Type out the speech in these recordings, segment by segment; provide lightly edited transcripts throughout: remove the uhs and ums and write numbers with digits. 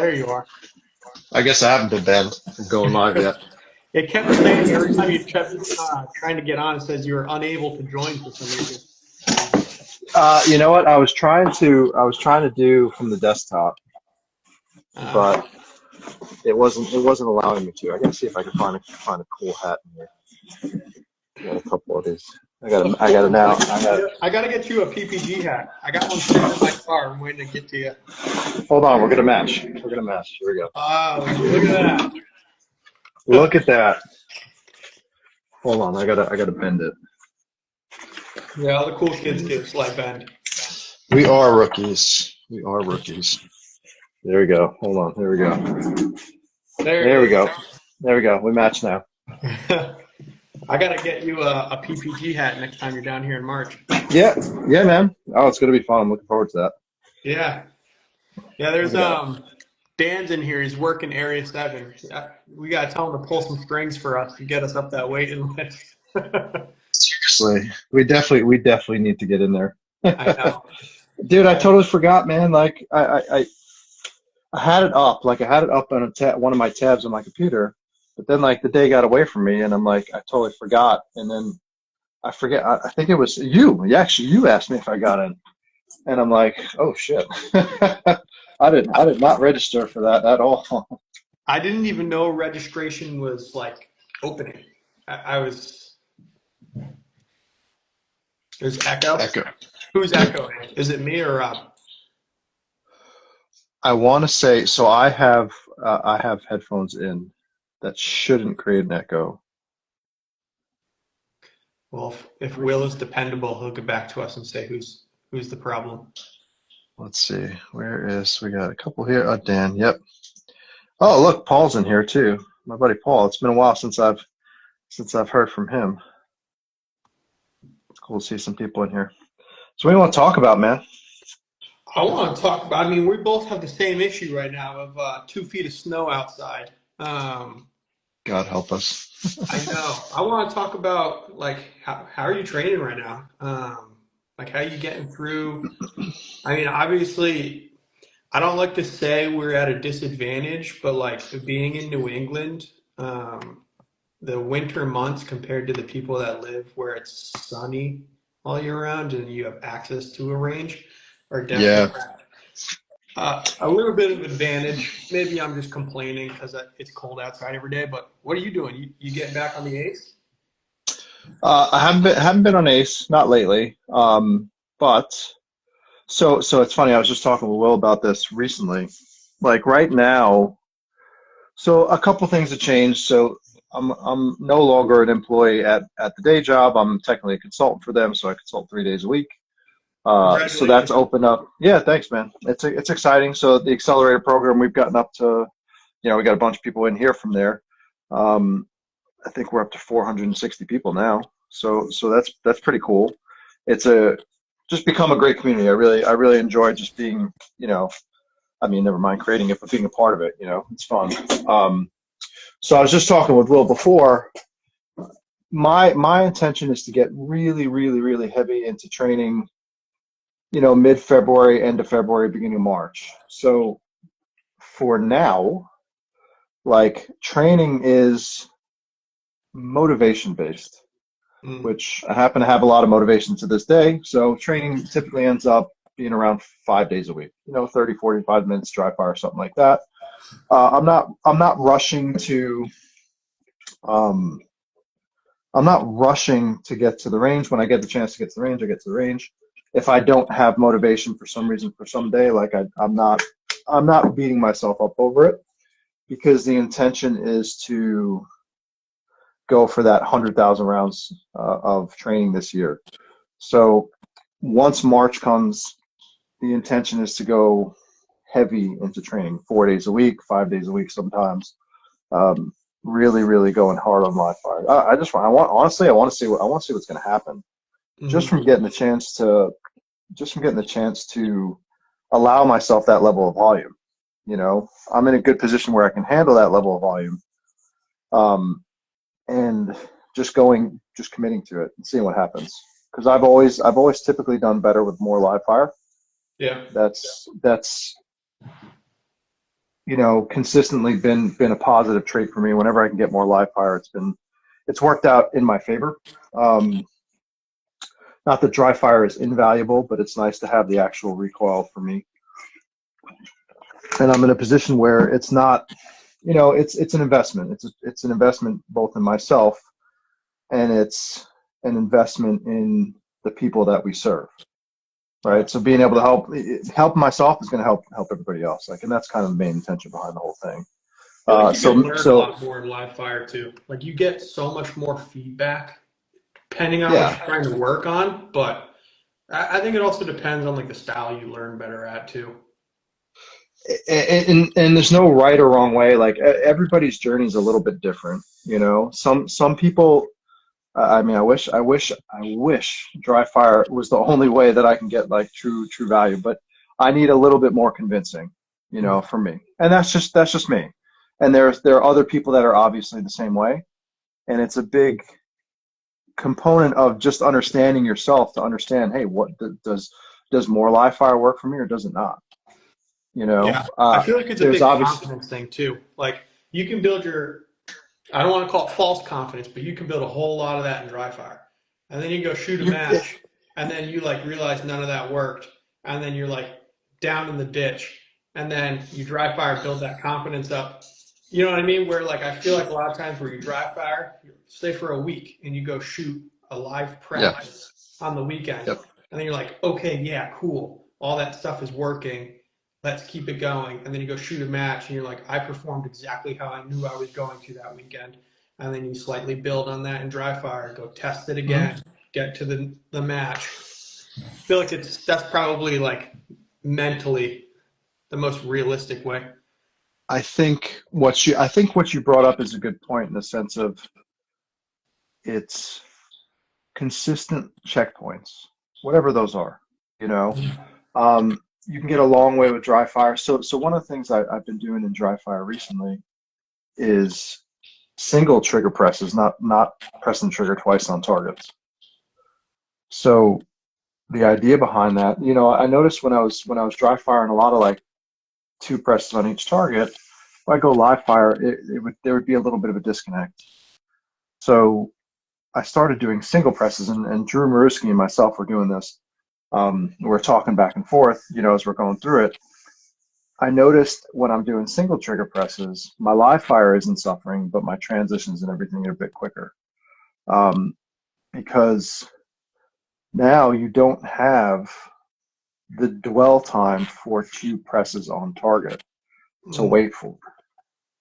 There you are. I guess I haven't been banned from going live yet. It kept saying every time you kept trying to get on, it says you were unable to join for some reason. You know what? I was trying to do from the desktop, but it wasn't allowing me to. I gotta see if I can find a cool hat in here. I got a couple of these. I got it now. I gotta get you a PPG hat. I got one sitting in my car. I'm waiting to get to you. Hold on, we're gonna match. We're gonna match. Here we go. Oh, look at that. Look at that. Hold on, I gotta bend it. Yeah, all the cool kids do slide bend. We are rookies. We are rookies. There we go. Hold on. There we go. There we go. There we go. We match now. I gotta get you a PPG hat next time you're down here in March. Yeah, yeah, man. Oh, it's gonna be fun. I'm looking forward to that. Yeah. Yeah, there's Dan's in here. He's working Area 7. We gotta tell him to pull some strings for us to get us up that waiting list. Seriously, we definitely need to get in there. I know. Dude, I totally forgot, man. Like I had it up, like I had it up on one of my tabs on my computer, but then like the day got away from me, and I'm like, I totally forgot, and then I forget. I think it was you. Actually, you asked me if I got in, and I'm like, oh shit. I did not register for that at all. I didn't even know registration was like opening. I was. There's echo. Echo. Who's echoing? Is it me or Rob? I want to say so. I have headphones in that shouldn't create an echo. Well, if Will is dependable, he'll get back to us and say who's the problem. Let's see. We got a couple here. Oh, Dan. Yep. Oh, look, Paul's in here too. My buddy Paul. It's been a while since I've heard from him. It's cool to see some people in here. So what do you want to talk about, man? I want to talk about, I mean, we both have the same issue right now of 2 feet of snow outside. God help us. I know. I want to talk about, like, how are you training right now? Like, how are you getting through? I mean, obviously, I don't like to say we're at a disadvantage, but, like, being in New England, the winter months compared to the people that live where it's sunny all year round and you have access to a range are definitely a little bit of advantage. Maybe I'm just complaining because it's cold outside every day, but what are you doing? You getting back on the Ace? I haven't been on Ace, not lately. But so it's funny. I was just talking with Will about this recently. Like right now, so a couple things have changed. So I'm no longer an employee at the day job. I'm technically a consultant for them, so I consult 3 days a week. So that's opened up. Yeah, thanks, man. It's exciting. So the accelerator program, we've gotten up to, we got a bunch of people in here from there. I think we're up to 460 people now. So that's pretty cool. It's just become a great community. I really enjoy just being, I mean, never mind creating it, but being a part of it. It's fun. So I was just talking with Will before. My intention is to get really, really, really heavy into training, mid-February, end of February, beginning of March. So for now, like training is motivation based, which I happen to have a lot of motivation to this day. So training typically ends up being around 5 days a week, 30, 45 minutes dry fire, something like that. I'm not rushing to get to the range. When I get the chance to get to the range, I get to the range. If I don't have motivation for some reason, for some day, like I'm not beating myself up over it, because the intention is to go for that 100,000 rounds of training this year. So once March comes, the intention is to go heavy into training, 4 days a week, 5 days a week sometimes. Really, really going hard on live fire. I want to see what's going to happen. Just from getting the chance to allow myself that level of volume. I'm in a good position where I can handle that level of volume. And just committing to it and seeing what happens. Because I've always typically done better with more live fire. Yeah. That's consistently been a positive trait for me. Whenever I can get more live fire, it's worked out in my favor. Um, Not that dry fire is invaluable, but it's nice to have the actual recoil for me. And I'm in a position where it's not, it's an investment. It's an investment both in myself, and it's an investment in the people that we serve. Right. So being able to help myself is going to help everybody else. Like, and that's kind of the main intention behind the whole thing. I feel like you can learn a So lot more in live fire too. Like you get so much more feedback depending on what yeah, you're trying to work on, but I think it also depends on like the style you learn better at too. and there's no right or wrong way. Like, everybody's journey is a little bit different. Some people. I mean, I wish dry fire was the only way that I can get like true value, but I need a little bit more convincing, for me. And that's just me. And there are other people that are obviously the same way, and it's a big component of just understanding yourself to understand, hey, what does more live fire work for me, or does it not? Yeah, I feel like it's a There's big obviously, confidence thing too. Like you can build your, I don't want to call it false confidence, but you can build a whole lot of that in dry fire. And then you go shoot a you, match, and then you like realize none of that worked, and then you're like down in the ditch, and then you dry fire, build that confidence up. You know what I mean? Where like I feel like a lot of times where you dry fire, stay for a week, and you go shoot a live yeah, practice on the weekend, yep. and then you're like, okay, yeah, cool, all that stuff is working. Let's keep it going. And then you go shoot a match, and you're like, I performed exactly how I knew I was going to that weekend. And then you slightly build on that in dry fire, go test it Mhm. again, get to the match. I feel like that's probably like mentally the most realistic way. I think what you brought up is a good point in the sense of it's consistent checkpoints, whatever those are. You know, you can get a long way with dry fire. So one of the things I've been doing in dry fire recently is single trigger presses, not pressing trigger twice on targets. So the idea behind that, I noticed when I was dry firing a lot of like two presses on each target. If I go live fire, there would be a little bit of a disconnect. So I started doing single presses, and Drew Maruski and myself were doing this. We're talking back and forth, as we're going through it. I noticed when I'm doing single trigger presses, my live fire isn't suffering, but my transitions and everything are a bit quicker. Um, because now you don't have the dwell time for two presses on target to Mm. wait for.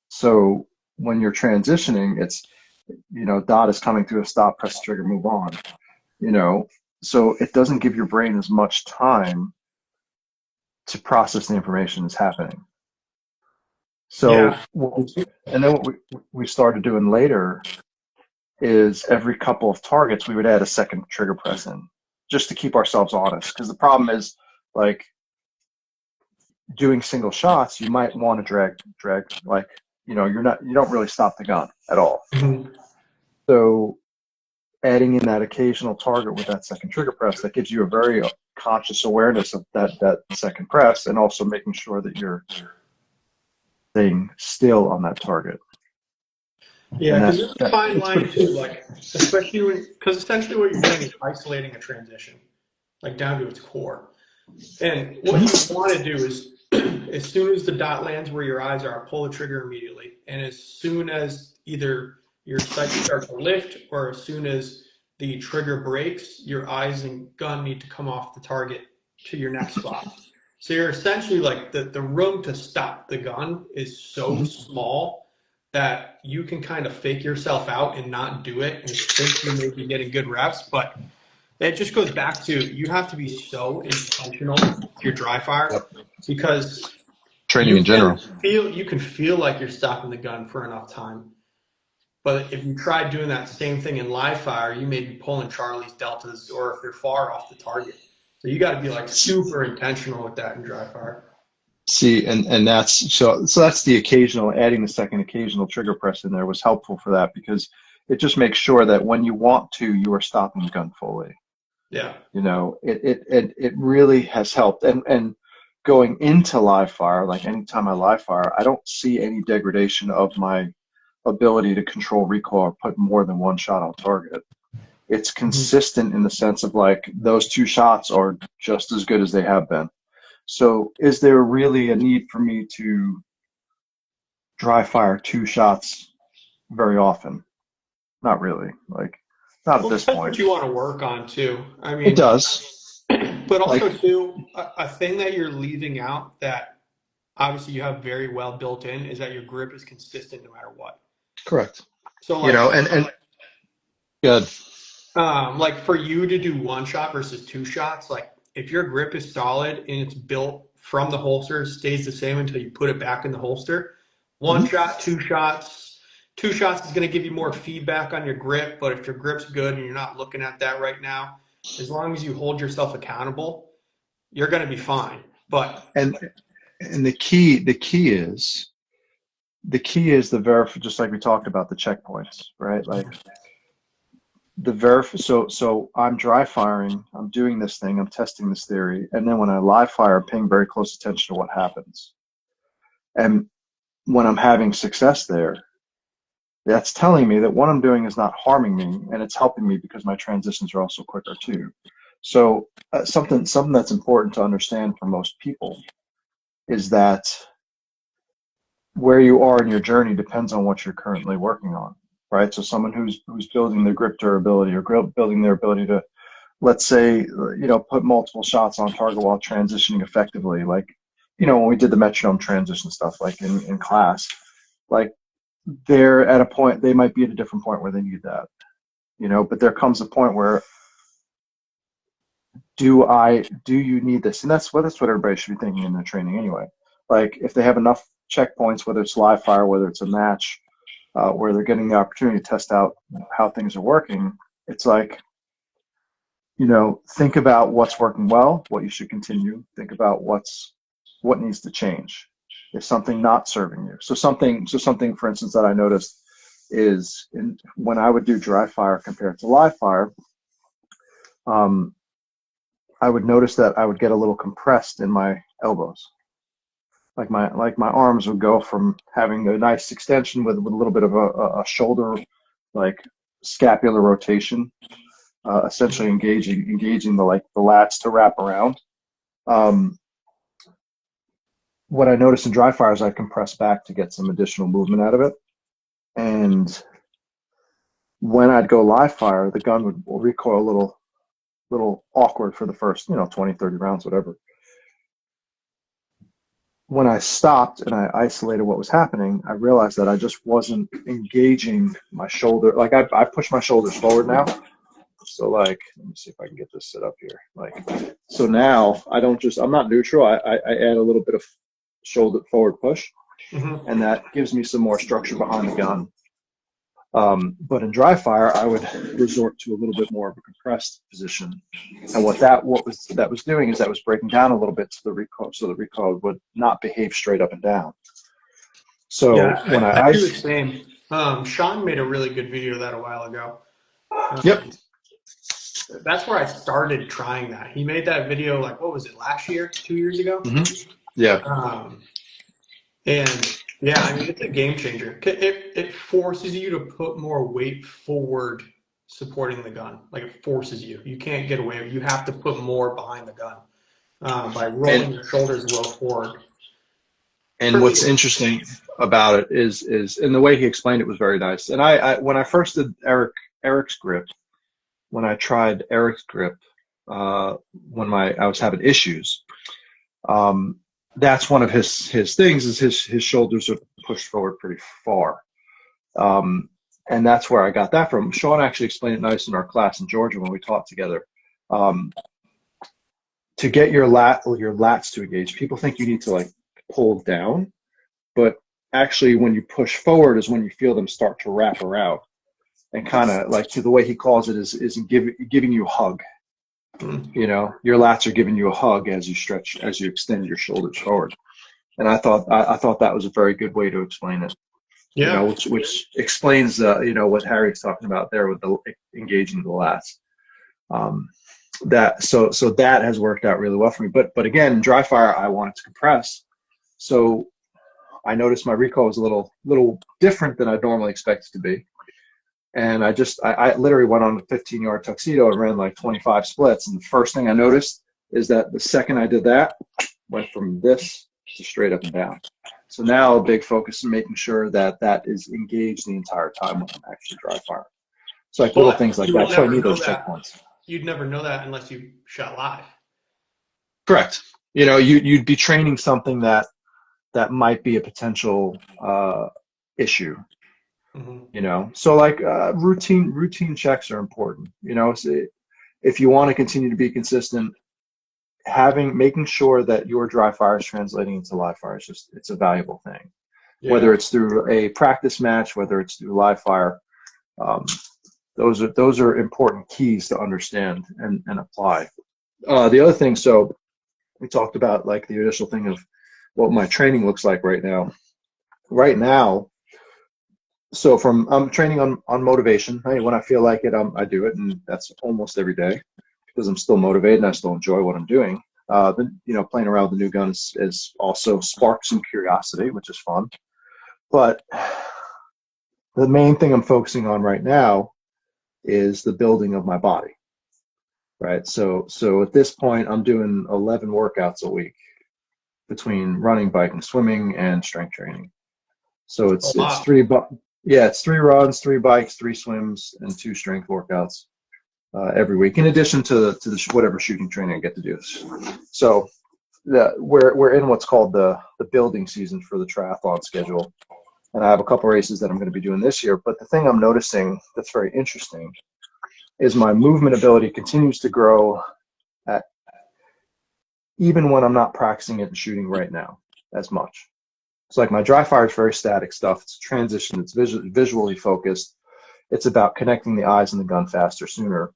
So when you're transitioning, it's, dot is coming to a stop, press the trigger, move on, you know. So it doesn't give your brain as much time to process the information that's happening. So, Yeah. and then what we started doing later is every couple of targets, we would add a second trigger press in just to keep ourselves honest. Because the problem is, like, doing single shots, you might want to drag, like, you don't really stop the gun at all. Mhm. So adding in that occasional target with that second trigger press, that gives you a very conscious awareness of that second press, and also making sure that you're staying still on that target. Yeah, And because that, there's a that fine it's line pretty too, cool. like especially when, because essentially what you're doing is isolating a transition, like down to its core. And what you want to do is, as soon as the dot lands where your eyes are, pull the trigger immediately. And as soon as either your sights start to lift, or as soon as the trigger breaks, your eyes and gun need to come off the target to your next spot. So you're essentially like the room to stop the gun is so Mhm. small that you can kind of fake yourself out and not do it and think you may be getting good reps, but it just goes back to you have to be so intentional with your dry fire Yep. because Training in general. you can feel like you're stopping the gun for enough time. But if you try doing that same thing in live fire, you may be pulling Charlie's deltas or if they're far off the target. So you got to be like super intentional with that in dry fire. See, and that's that's the occasional, adding the second occasional trigger press in there was helpful for that, because it just makes sure that when you want to, you are stopping the gun fully. Yeah. It really has helped. And going into live fire, like anytime I live fire, I don't see any degradation of my ability to control recoil or put more than one shot on target. It's Mhm. consistent in the sense of like those two shots are just as good as they have been. So is there really a need for me to dry fire two shots very often? Not really. Like, not at Well, it this depends what point. you want to work on too. I It mean, does. but Like, also too, a thing that you're leaving out that obviously you have very well built in is that your grip is consistent no matter what. correct. So You know, like, and good. like for you to do one shot versus two shots, like if your grip is solid and it's built from the holster, stays the same until you put it back in the holster. One Mhm. shot, two shots is going to give you more feedback on your grip. But if your grip's good and you're not looking at that right now, as long as you hold yourself accountable, you're going to be fine. But And and the key is the just like we talked about the checkpoints, right? Like so I'm dry firing, I'm doing this thing, I'm testing this theory, and then when I live fire, I'm paying very close attention to what happens. And when I'm having success there, that's telling me that what I'm doing is not harming me, and it's helping me because my transitions are also quicker too. So something that's important to understand for most people is that where you are in your journey depends on what you're currently working on, right? So someone who's building their grip durability or building their ability to, let's say, put multiple shots on target while transitioning effectively, like, when we did the metronome transition stuff, like in class, like they're at a point, they might be at a different point where they need that, but there comes a point where do you need this? And that's what everybody should be thinking in their training anyway. Like if they have enough checkpoints, whether it's live fire, whether it's a match, where they're getting the opportunity to test out how things are working, it's like, think about what's working well, what you should continue. Think about what needs to change. Is something not serving you? So something, for instance, that I noticed is when I would do dry fire compared to live fire, um, I would notice that I would get a little compressed in my elbows. Like my arms would go from having a nice extension with a little bit of a shoulder, like scapular rotation, essentially engaging the lats to wrap around. Um, what I noticed in dry fire is I compress back to get some additional movement out of it. And when I'd go live fire, the gun would recoil a little awkward for the first 20, 30 rounds, whatever. When I stopped and I isolated what was happening, I realized that I just wasn't engaging my shoulder. Like I push my shoulders forward now. So like, let me see if I can get this set up here. Like, so now I'm not neutral. I add a little bit of shoulder forward push, mhm. and that gives me some more structure behind the gun. But in dry fire, I would resort to a little bit more of a compressed position. And what was doing is that was breaking down a little bit to the recoil, so the recoil would not behave straight up and down. So Yeah, when I I do the ice, same. Sean made a really good video of that a while ago. yep, Um, that's where I started trying that. He made that video like what was it last year, 2 years ago? yeah, Um, and yeah, I mean it's a game changer. It forces you to put more weight forward supporting the gun. Like it forces you. You can't get away. You have to put more behind the gun by and rolling your shoulders well forward. and For me, what's interesting about it is and the way he explained it was very nice. And I when I first did Eric's grip, when I tried Eric's grip, when I was having issues, um, that's one of his things is his shoulders are pushed forward pretty far. Um, and that's where I got that from. Sean actually explained it nice in our class in Georgia when we taught together. Um, to get your lats to engage, people think you need to like pull down, but actually when you push forward is when you feel them start to wrap around and kind of like to the way he calls it is giving you a hug. mm, Your lats are giving you a hug as you stretch, as you extend your shoulders forward. And I thought that was a very good way to explain it. yeah, Which explains what Harry's talking about there with the engaging the lats. Um, So that has worked out really well for me. But again, dry fire, I wanted to compress. So I noticed my recoil was a little different than I normally expect it to be. And I literally went on a 15-yard tuxedo and ran like 25 splits. And the first thing I noticed is that the second I did that, went from this to straight up and down. So now a big focus is making sure that that is engaged the entire time when I'm actually dry firing. So like little But things like you would that. So I never need know those that. checkpoints. You'd never know that unless you shot live. Correct. You know, you'd be training something that might be a potential issue. Hmm. You know, so like routine checks are important. You know, so if you want to continue to be consistent, making sure that your dry fire is translating into live fire is just it's a valuable thing. Yeah. Whether it's through a practice match, whether it's through live fire, um, those are important keys to understand and apply. The other thing, so we talked about like the initial thing of what my training looks like right now. Right now, so from I'm training on motivation. Hey, when I feel like it, I do it, and that's almost every day because I'm still motivated and I still enjoy what I'm doing. Playing around with the new guns is also sparked some curiosity, which is fun. But the main thing I'm focusing on right now is the building of my body. Right. So at this point, I'm doing 11 workouts a week between running, biking, swimming, and strength training. So A it's lot. it's 3 runs, 3 bikes, 3 swims, and 2 strength workouts every week, in addition to whatever shooting training I get to do. So we're in what's called the building season for the triathlon schedule, and I have a couple races that I'm going to be doing this year. But the thing I'm noticing that's very interesting is my movement ability continues to grow at even when I'm not practicing it and shooting right now as much. So like my dry fire is very static stuff. It's transition. It's visually focused. It's about connecting the eyes and the gun faster, sooner.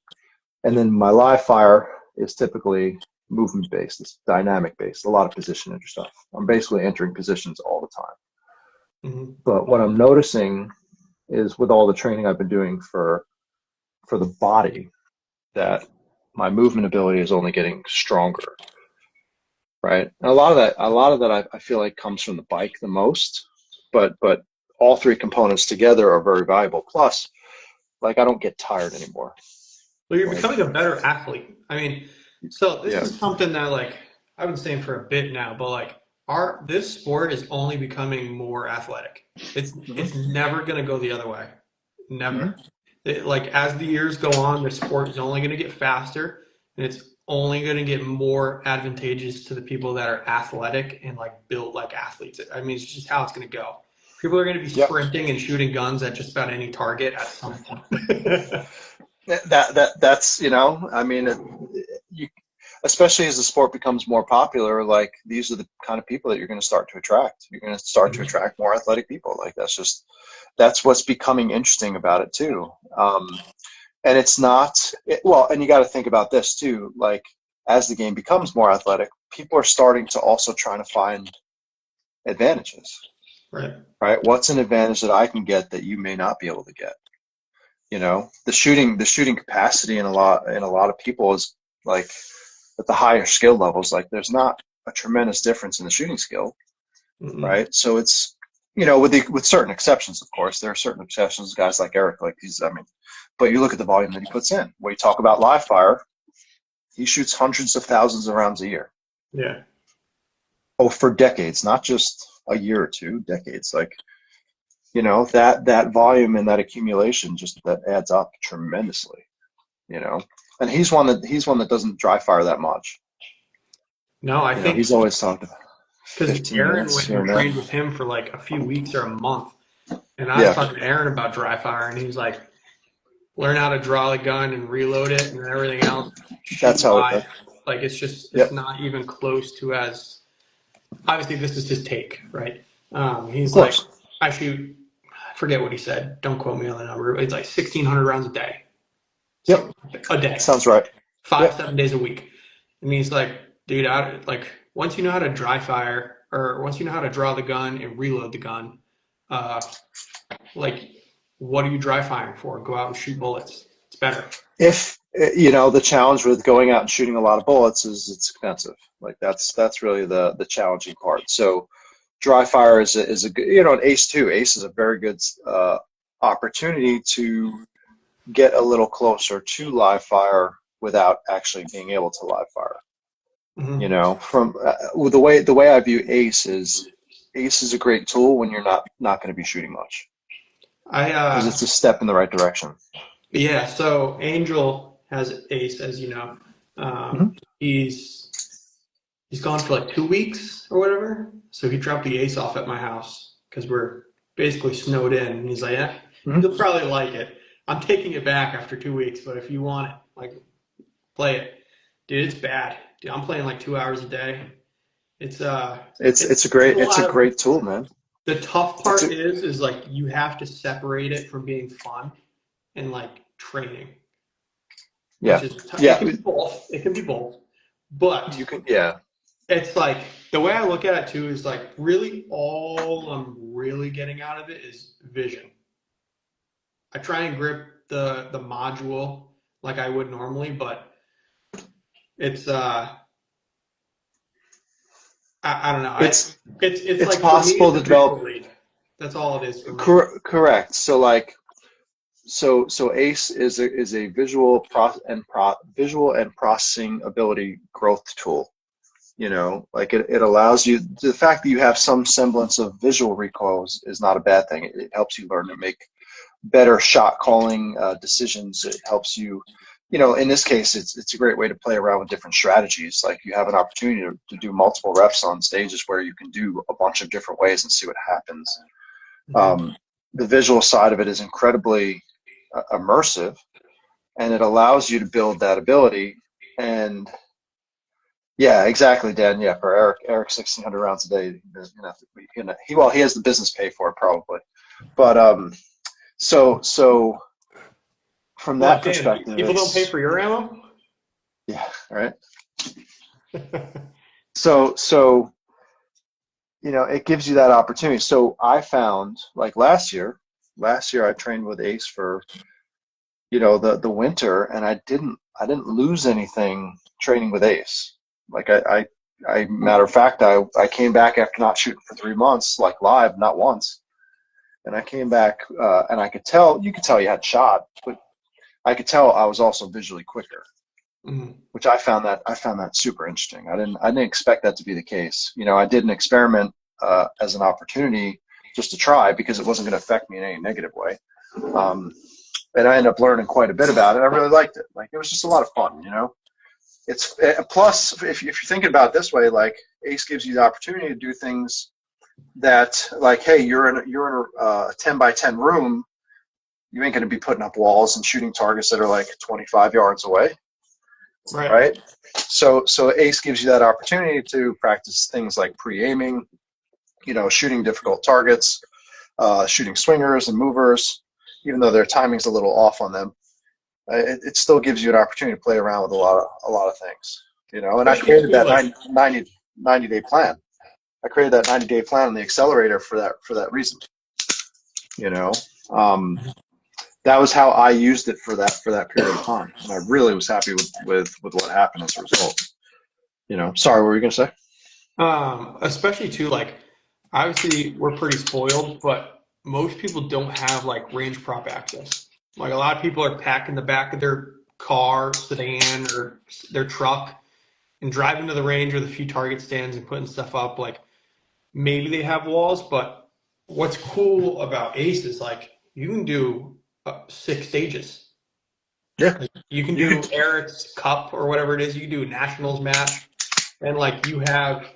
And then my live fire is typically movement based. It's dynamic based. A lot of position and stuff. I'm basically entering positions all the time. Hmm. But what I'm noticing is with all the training I've been doing for the body, that my movement ability is only getting stronger. Right. And a lot of that I feel like comes from the bike the most, but all three components together are very valuable. Plus, like I don't get tired anymore. Well, you're Like, becoming a better athlete. I mean, so this yeah. is something that like I've been saying for a bit now, but like our this sport is only becoming more athletic. It's Hmm. never gonna go the other way. Never. Hmm. Like as the years go on, the sport is only gonna get faster, and it's only gonna get more advantageous to the people that are athletic and like built like athletes. I mean, it's just how it's gonna go. People are gonna be Yep. sprinting and shooting guns at just about any target at some point. That's I mean, you, especially as the sport becomes more popular, like these are the kind of people that you're going to start to attract. You're going to start to attract more athletic people. Like that's what's becoming interesting about it too. And it's not well, and you got to think about this too. Like as the game becomes more athletic, people are starting to also trying to find advantages. Right. Right? What's an advantage that I can get that you may not be able to get? The shooting capacity in a lot of people is like at the higher skill levels, like there's not a tremendous difference in the shooting skill, Mm-mm. right? So it's with certain exceptions, of course. There are certain exceptions, guys like Eric, like but you look at the volume that he puts in. When you talk about live fire, he shoots hundreds of thousands of rounds a year. Yeah. Oh, for decades, not just a year or two, decades. Like, that volume and that accumulation just that adds up tremendously, you know. And he's one that doesn't dry fire that much. No, I think He's always talked about because 15 Aaron minutes went here and and there. trained with him for like a few weeks or a month. And I was Yeah, talking to Aaron about dry fire, and he's like, learn how to draw the gun and reload it, and then everything else, shoot that's how live. Like it's yep, not even close to as obviously this is his take, right? of He's like, course. I shoot, I forget what he said. Don't quote me on the number. It's like 1,600 rounds a day, Yep, something a day, sounds right. five, Yep. 7 days a week. And he's like, dude, like once you know how to dry fire or once you know how to draw the gun and reload the gun, uh, like what are you dry firing for? Go out and shoot bullets. It's better. The challenge with going out and shooting a lot of bullets is it's expensive. Like that's really the challenging part. So dry fire is a good, an ace too. Ace is a very good opportunity to get a little closer to live fire without actually being able to live fire. Hmm. From the way I view Ace is a great tool when you're not going to be shooting much I because it's a step in the right direction. Yeah, so Angel has Ace, as you know. Hmm. He's gone for like 2 weeks or whatever. So he dropped the Ace off at my house because we're basically snowed in. And he's like, yeah, Hmm. you'll probably like it. I'm taking it back after 2 weeks, but if you want it, like, play it. Dude, it's bad. Dude, I'm playing like 2 hours a day. It's It's it's it's a it's great a it's a lot of great tool, man. the tough It's part a is like you have to separate it from being fun and like training, which yeah is it yeah can be both. It can be both, but you can yeah it's like the way I look at it too is like really all I'm really getting out of it is vision. I try and grip the module like I would normally, but it's I don't know. it's It's it's like for me possible it's to a develop. visual aid. That's all it is for me. Correct. So Ace is a visual and processing ability growth tool. Like it allows you, the fact that you have some semblance of visual recall is not a bad thing. It helps you learn to make better shot calling decisions. It helps you, in this case, it's a great way to play around with different strategies. Like you have an opportunity to do multiple reps on stages where you can do a bunch of different ways and see what happens. Hmm. Um, the visual side of it is incredibly immersive, and it allows you to build that ability. And yeah, exactly, Dan. Yeah, for Eric, 1,600 rounds a day. He has the business pay for it probably, but so from that What, Dan? perspective, People don't pay it's for your ammo? yeah, right. So it gives you that opportunity. So I found like last year I trained with Ace for the winter, and I didn't lose anything training with Ace. Like matter of fact, I came back after not shooting for 3 months, like live, not once, and I came back, and you could tell you had shot, but I could tell I was also visually quicker, Mhm. which I found that super interesting. I didn't expect that to be the case. I did an experiment as an opportunity just to try because it wasn't going to affect me in any negative way. Um, and I ended up learning quite a bit about it. I really liked it. Like it was just a lot of fun. It's plus if you're thinking about it this way, like Ace gives you the opportunity to do things that, like, hey, you're in a 10 by 10 room. You ain't going to be putting up walls and shooting targets that are like 25 yards away, Right. right? So Ace gives you that opportunity to practice things like pre-aiming, shooting difficult targets, shooting swingers and movers, even though their timing's a little off on them. It still gives you an opportunity to play around with a lot of things. And I Especially created too, that like 90 day plan. I created that 90-day plan on the accelerator for that reason. You know, um, that was how I used it for that period of time, and I really was happy with what happened as a result. Sorry, what were you gonna say? especially too, like obviously we're pretty spoiled, but most people don't have like range prop access. Like a lot of people are packing the back of their car, sedan, or their truck and driving to the range with a few target stands and putting stuff up. Like maybe they have walls, but what's cool about Ace is like you can do 6 stages. Yeah, Like you can you do could. Eric's Cup or whatever it is. You can do a nationals match, and like you have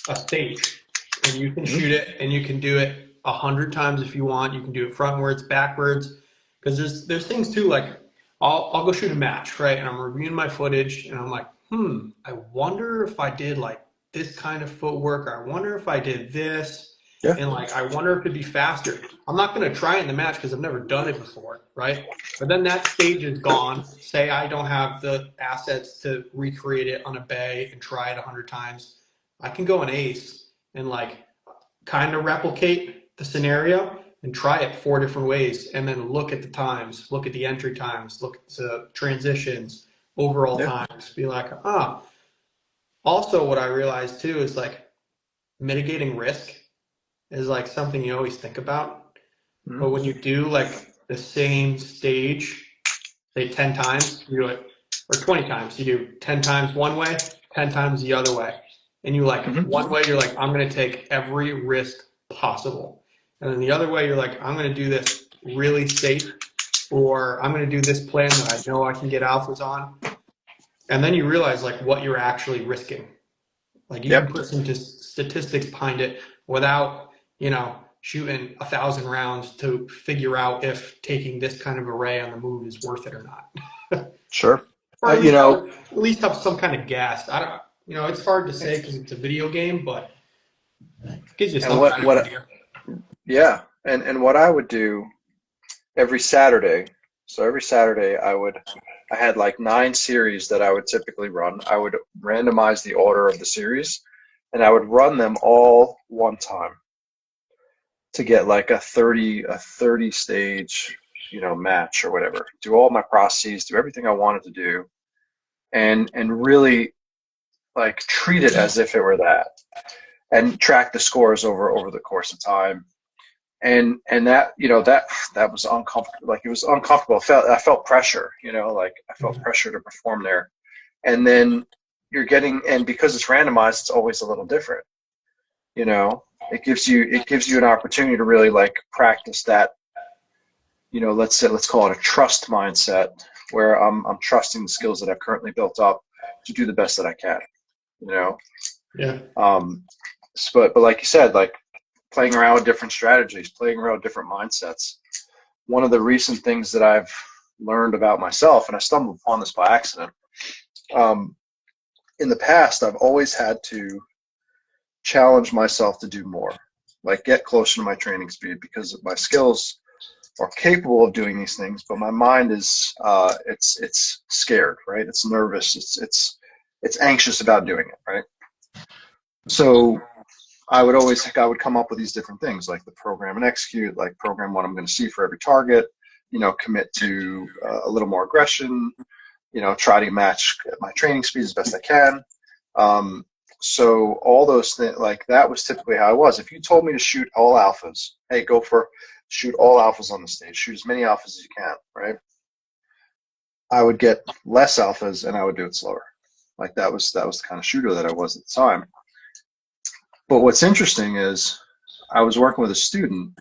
a stage, and you can Mhm. shoot it, and you can do it 100 times if you want. You can do it frontwards, backwards, because there's things too. Like I'll go shoot a match, right? And I'm reviewing my footage, and I'm like, I wonder if I did like this kind of footwork, or I wonder if I did this, Yeah. and like I wonder if it'd be faster. I'm not gonna try it in the match because I've never done it before, right? But then that stage is gone. Say I don't have the assets to recreate it on a bay and try it 100 times. I can go an ace and like kind of replicate the scenario, and try it 4 different ways, and then look at the times, look at the entry times, look at the transitions, overall Yeah. times, be like, ah. Also, what I realized too is like mitigating risk is like something you always think about. Mhm. But when you do like the same stage, say 10 times, you do it, or 20 times, you do 10 times one way, 10 times the other way. And you like Mhm. one way, you're like, I'm going to take every risk possible. And then the other way, you're like, I'm going to do this really safe, or I'm going to do this plan that I know I can get alphas on. And then you realize like what you're actually risking. Like you can Yep. put some statistics behind it without, shooting 1,000 rounds to figure out if taking this kind of array on the move is worth it or not. Sure. Or at You least know, have some kind of gas. I don't, it's hard to say because it's a video game, but it gives you and some kind of idea. yeah, and what I would do every Saturday. So every Saturday I had like 9 series that I would typically run. I would randomize the order of the series, and I would run them all one time to get like a 30 stage, match or whatever. Do all my processes, do everything I wanted to do, and really like treat it as if it were that, and track the scores over the course of time. And that that was uncomfortable. Like it was uncomfortable. I felt pressure. Like I felt pressure to perform there. And then and because it's randomized, it's always a little different. It gives you an opportunity to really like practice that. Let's call it a trust mindset, where I'm trusting the skills that I've currently built up to do the best that I can. You know. Yeah. But like you said, like playing around with different strategies, playing around with different mindsets. One of the recent things that I've learned about myself, and I stumbled upon this by accident, in the past, I've always had to challenge myself to do more, like get closer to my training speed, because my skills are capable of doing these things, but my mind is it's scared, right? It's nervous. It's anxious about doing it, right? So I would come up with these different things, like the program and execute, like program what I'm going to see for every target, commit to a little more aggression, try to match my training speed as best I can. So all those things, like that was typically how I was. If you told me to shoot all alphas, hey, shoot all alphas on the stage, shoot as many alphas as you can, right? I would get less alphas and I would do it slower. Like that was the kind of shooter that I was at the time. But what's interesting is I was working with a student,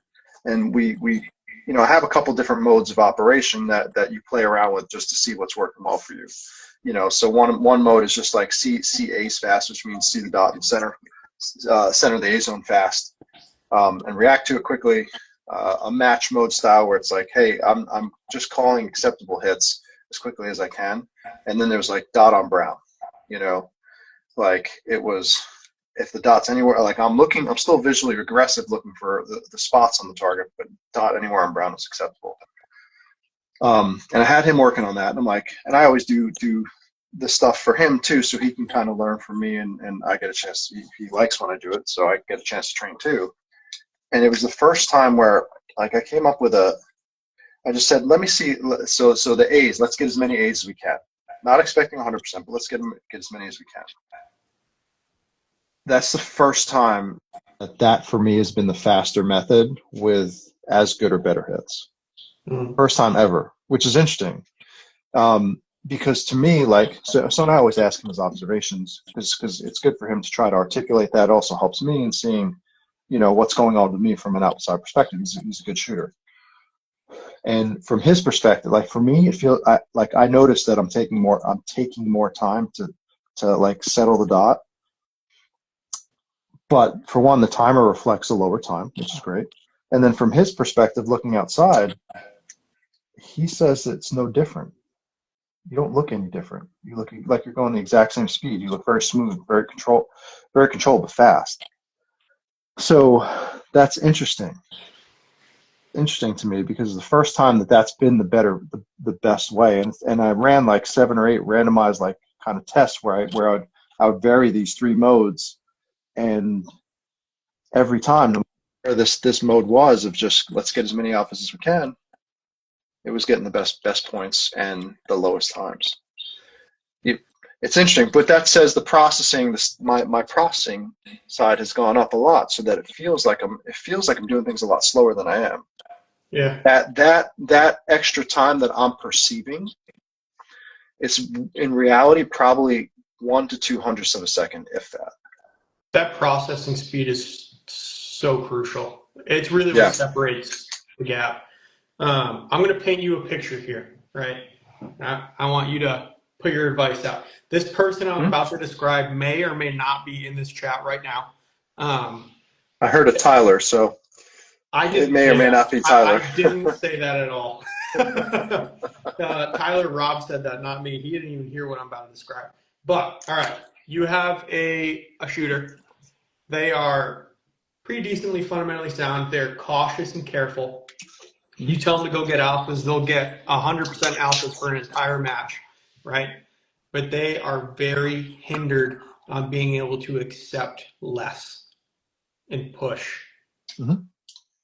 and we I have a couple different modes of operation that you play around with just to see what's working well for you. So one mode is just like see ace fast, which means see the dot in the center, center the A zone fast, and react to it quickly. A match mode style where it's like, hey, I'm just calling acceptable hits as quickly as I can, and then there's like dot on brown, like it was. If the dot's anywhere, like I'm still visually regressive looking for the spots on the target, but dot anywhere on brown is acceptable. And I had him working on that, and I'm like, and I always do the stuff for him too, so he can kind of learn from me, and I get a chance. He likes when I do it, so I get a chance to train too. And it was the first time where like I came up with I just said, let me see. So the A's, let's get as many A's as we can. Not expecting 100%, but let's get as many as we can. That's the first time that for me has been the faster method with as good or better hits. First time ever, which is interesting. Because to me, like, so I always ask him his observations, because it's good for him to try to articulate that. It also helps me in seeing, what's going on with me from an outside perspective. He's a good shooter. And from his perspective, like for me, I noticed that I'm taking more time to like settle the dot. But for one, the timer reflects a lower time, which is great. And then from his perspective, looking outside, he says it's no different. You don't look any different. You look like you're going the exact same speed. You look very smooth, very controlled, but fast. So that's interesting. Interesting to me, because the first time that's been the best way. And I ran like 7 or 8 randomized like kind of tests where I would vary these 3 modes, and every time, where this mode was of just let's get as many alphas as we can, it was getting the best points and the lowest times. It's interesting, but that says the processing, my processing side has gone up a lot, so that it feels like I'm doing things a lot slower than I am. Yeah. That extra time that I'm perceiving is in reality probably 1 to 2 hundredths of a second, if that. That processing speed is so crucial. It's really Yeah. what separates the gap. I'm going to paint you a picture here, right? I want you to put your advice out. This person I'm about to describe may or may not be in this chat right now. I heard of Tyler, so it may or may not be Tyler. I didn't say that at all. Tyler Robb said that, not me. He didn't even hear what I'm about to describe. But, all right, you have a shooter. They are pretty decently fundamentally sound. They're cautious and careful. You tell them to go get alphas, they'll get 100% alphas for an entire match, right? But they are very hindered on being able to accept less and push,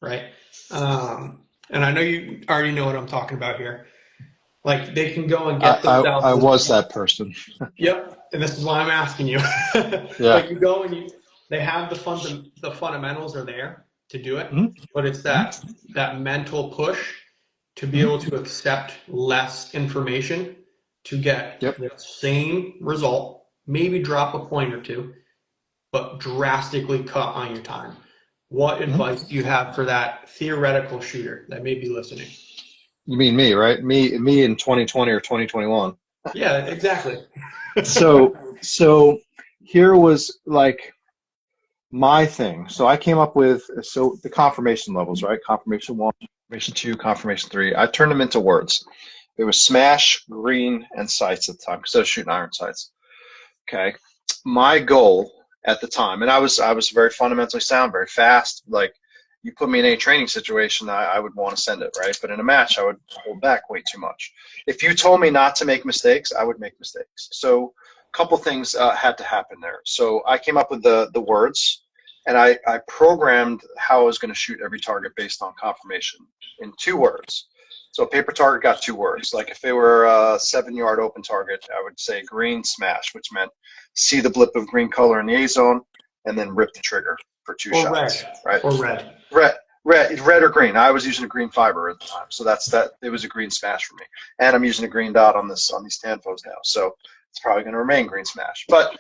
right? And I know you already know what I'm talking about here. Like, they can go and get those alphas. I was that person. Yep, and this is why I'm asking you. Yeah. Like, you go and they have the fundamentals are there to do it, but it's that mental push to be able to accept less information to get the same result, maybe drop a point or two, but drastically cut on your time. What advice do you have for that theoretical shooter that may be listening? You mean me, right? Me in 2020 or 2021. Yeah, exactly. So here was like my thing. So I came up with the confirmation levels, right? Confirmation 1, confirmation 2, confirmation 3. I turned them into words. It was smash, green, and sights at the time because I was shooting iron sights. Okay. My goal at the time, and I was very fundamentally sound, very fast. Like, you put me in any training situation, I would want to send it, right? But in a match, I would hold back way too much. If you told me not to make mistakes, I would make mistakes. So a couple things had to happen there. So I came up with the words, and I programmed how I was going to shoot every target based on confirmation in 2 words. So a paper target got 2 words. Like if it were a 7-yard open target, I would say green smash, which meant see the blip of green color in the A zone and then rip the trigger for 2 shots. Red. Right? Or red. Red or green. I was using a green fiber at the time, so it was a green smash for me. And I'm using a green dot on these Tanfos now, so it's probably going to remain green smash. But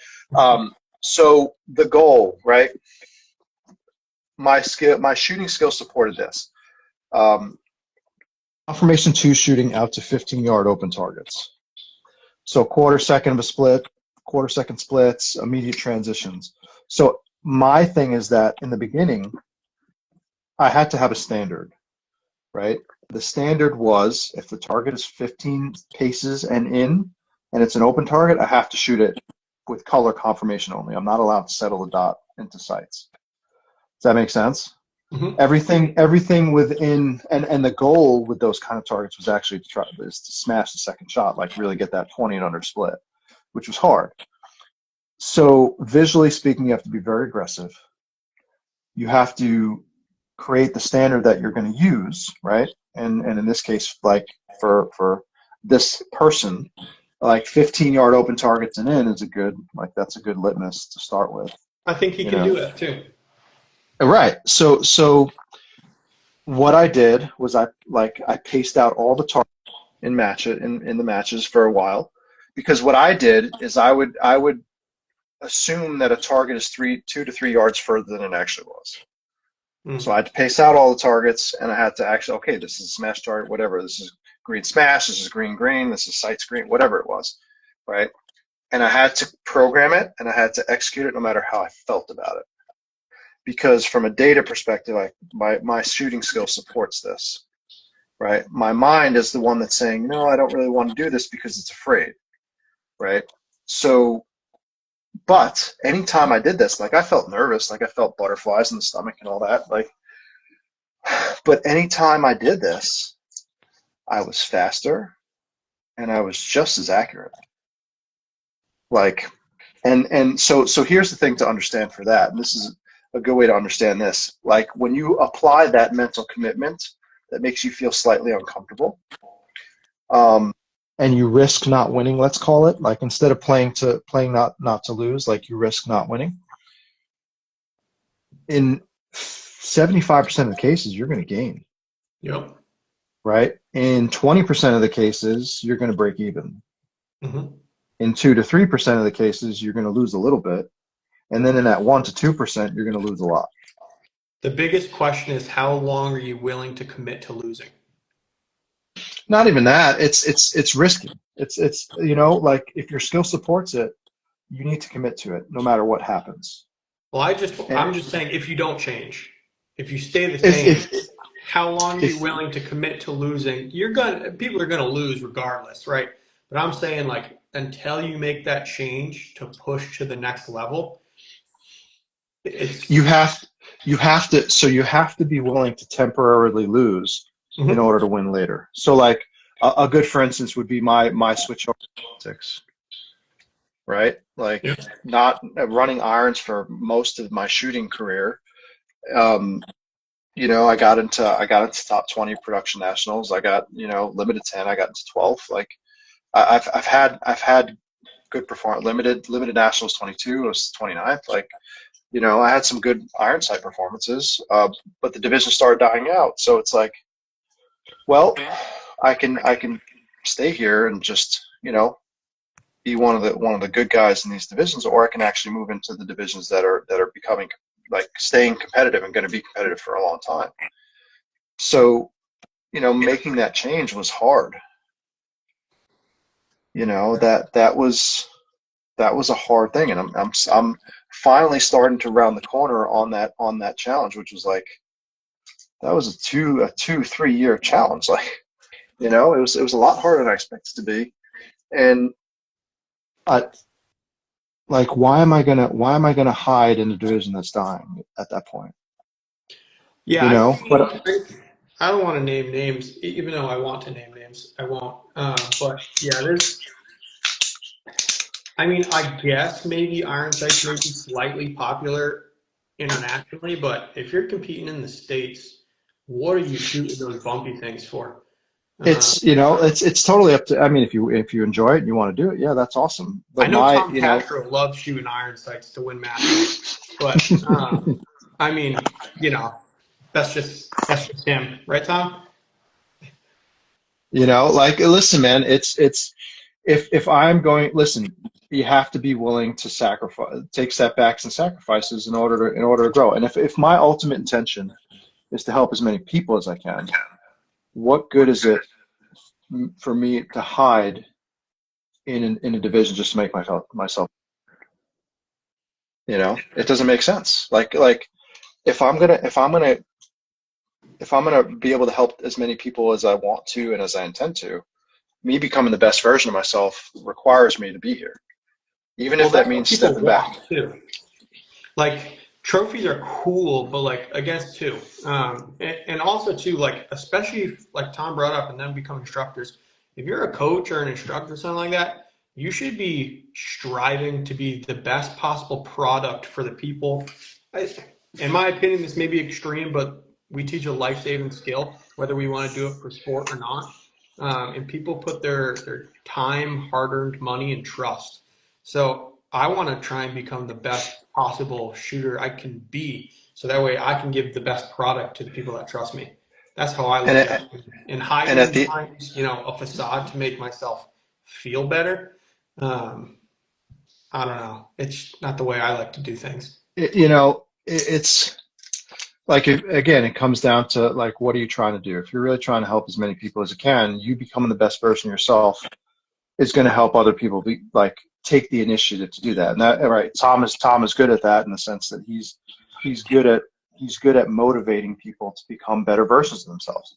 so the goal, right? My shooting skill supported this. Confirmation 2 shooting out to 15-yard open targets. So quarter second of a split, quarter second splits, immediate transitions. So my thing is that in the beginning, I had to have a standard, right? The standard was if the target is 15 paces and in, and it's an open target, I have to shoot it with color confirmation only. I'm not allowed to settle the dot into sights. Does that make sense? Everything within, and the goal with those kind of targets was actually to smash the second shot, like really get that 20 and under split, which was hard. So visually speaking, you have to be very aggressive. You have to create the standard that you're going to use, right? And in this case, like for this person, like 15-yard open targets and in is that's a good litmus to start with. I think he can do that too. Right. So what I did was I paced out all the targets in the matches for a while, because what I did is I would assume that a target is 2 to 3 yards further than it actually was. So I had to pace out all the targets, and I had to actually, okay, this is a smash target, whatever. This is green smash, this is green green, this is sights green, whatever it was, right? And I had to program it, and I had to execute it no matter how I felt about it. Because from a data perspective, my shooting skill supports this, right? My mind is the one that's saying, no, I don't really want to do this because it's afraid, right? So, but anytime I did this, like I felt nervous, like I felt butterflies in the stomach and all that, like, but anytime I did this, I was faster and I was just as accurate. Like, and so here's the thing to understand for that, and this is a good way to understand this. Like when you apply that mental commitment that makes you feel slightly uncomfortable, um, and you risk not winning, let's call it, like instead of playing not to lose, like you risk not winning. In 75% of the cases, you're going to gain, Yep. right? In 20% of the cases, you're going to break even. Mm-hmm. In 2 to 3% of the cases, you're going to lose a little bit. And then in that 1 to 2%, you're going to lose a lot. The biggest question is how long are you willing to commit to losing? Not even that. It's risky. It's like if your skill supports it, you need to commit to it no matter what happens. Well, And I'm just saying if you don't change, if you stay the if same, if how long are you if willing to commit to losing? People are gonna lose regardless, right? But I'm saying like until you make that change to push to the next level, it's you have you have to be willing to temporarily lose in mhm. order to win later. So like a good for instance would be my switch over to politics, right? Like Yeah. not running irons for most of my shooting career. Um, I got into top 20 production nationals. I got, limited 10. I got into 12. Like I've had good performance. Limited nationals 22. I was 29th. Like, I had some good iron sight performances. But the division started dying out. So it's like, well, I can stay here and just, be one of the good guys in these divisions, or I can actually move into the divisions that are becoming like staying competitive and going to be competitive for a long time. So, making that change was hard. That was a hard thing, and I'm finally starting to round the corner on that challenge, which was like that was a 3 year challenge. Like, it was a lot harder than I expected to be, and I like why am I gonna hide in a division that's dying at that point? Yeah, I've seen. But I don't want to name names, even though I want to name names. I won't. But yeah, there's. I mean, I guess maybe iron sights may be slightly popular internationally, but if you're competing in the States, what are you shooting those bumpy things for? Uh, it's totally up to. I mean, if you enjoy it and you want to do it, yeah, that's awesome. I But know Tom Castro loves shooting iron sights to win matches, but I mean, that's just him, right, Tom? like listen, man, it's if I'm going, listen, you have to be willing to sacrifice, take setbacks and sacrifices in order to grow. And if my ultimate intention is to help as many people as I can, what good is it for me to hide in a division just to make myself? It doesn't make sense. Like if I'm gonna be able to help as many people as I want to and as I intend to, me becoming the best version of myself requires me to be here, even Well, if that that's what means people stepping back. want too. Like trophies are cool, but like against two, and also too, like especially if, like Tom brought up, and then become instructors. If you're a coach or an instructor or something like that, you should be striving to be the best possible product for the people. I, in my opinion, this may be extreme, but we teach a life-saving skill, whether we want to do it for sport or not. And people put their time, hard-earned money, and trust. So I want to try and become the best possible shooter I can be, so that way I can give the best product to the people that trust me. That's how I And look at at, it. And and hiding at the behind, a facade to make myself feel better, um, I don't know. It's not the way I like to do things. it's like again, it comes down to like what are you trying to do? If you're really trying to help as many people as you can, you becoming the best version of yourself is going to help other people be like take the initiative to do that. And that right, Tom is good at that in the sense that he's good at he's good at motivating people to become better versions of themselves,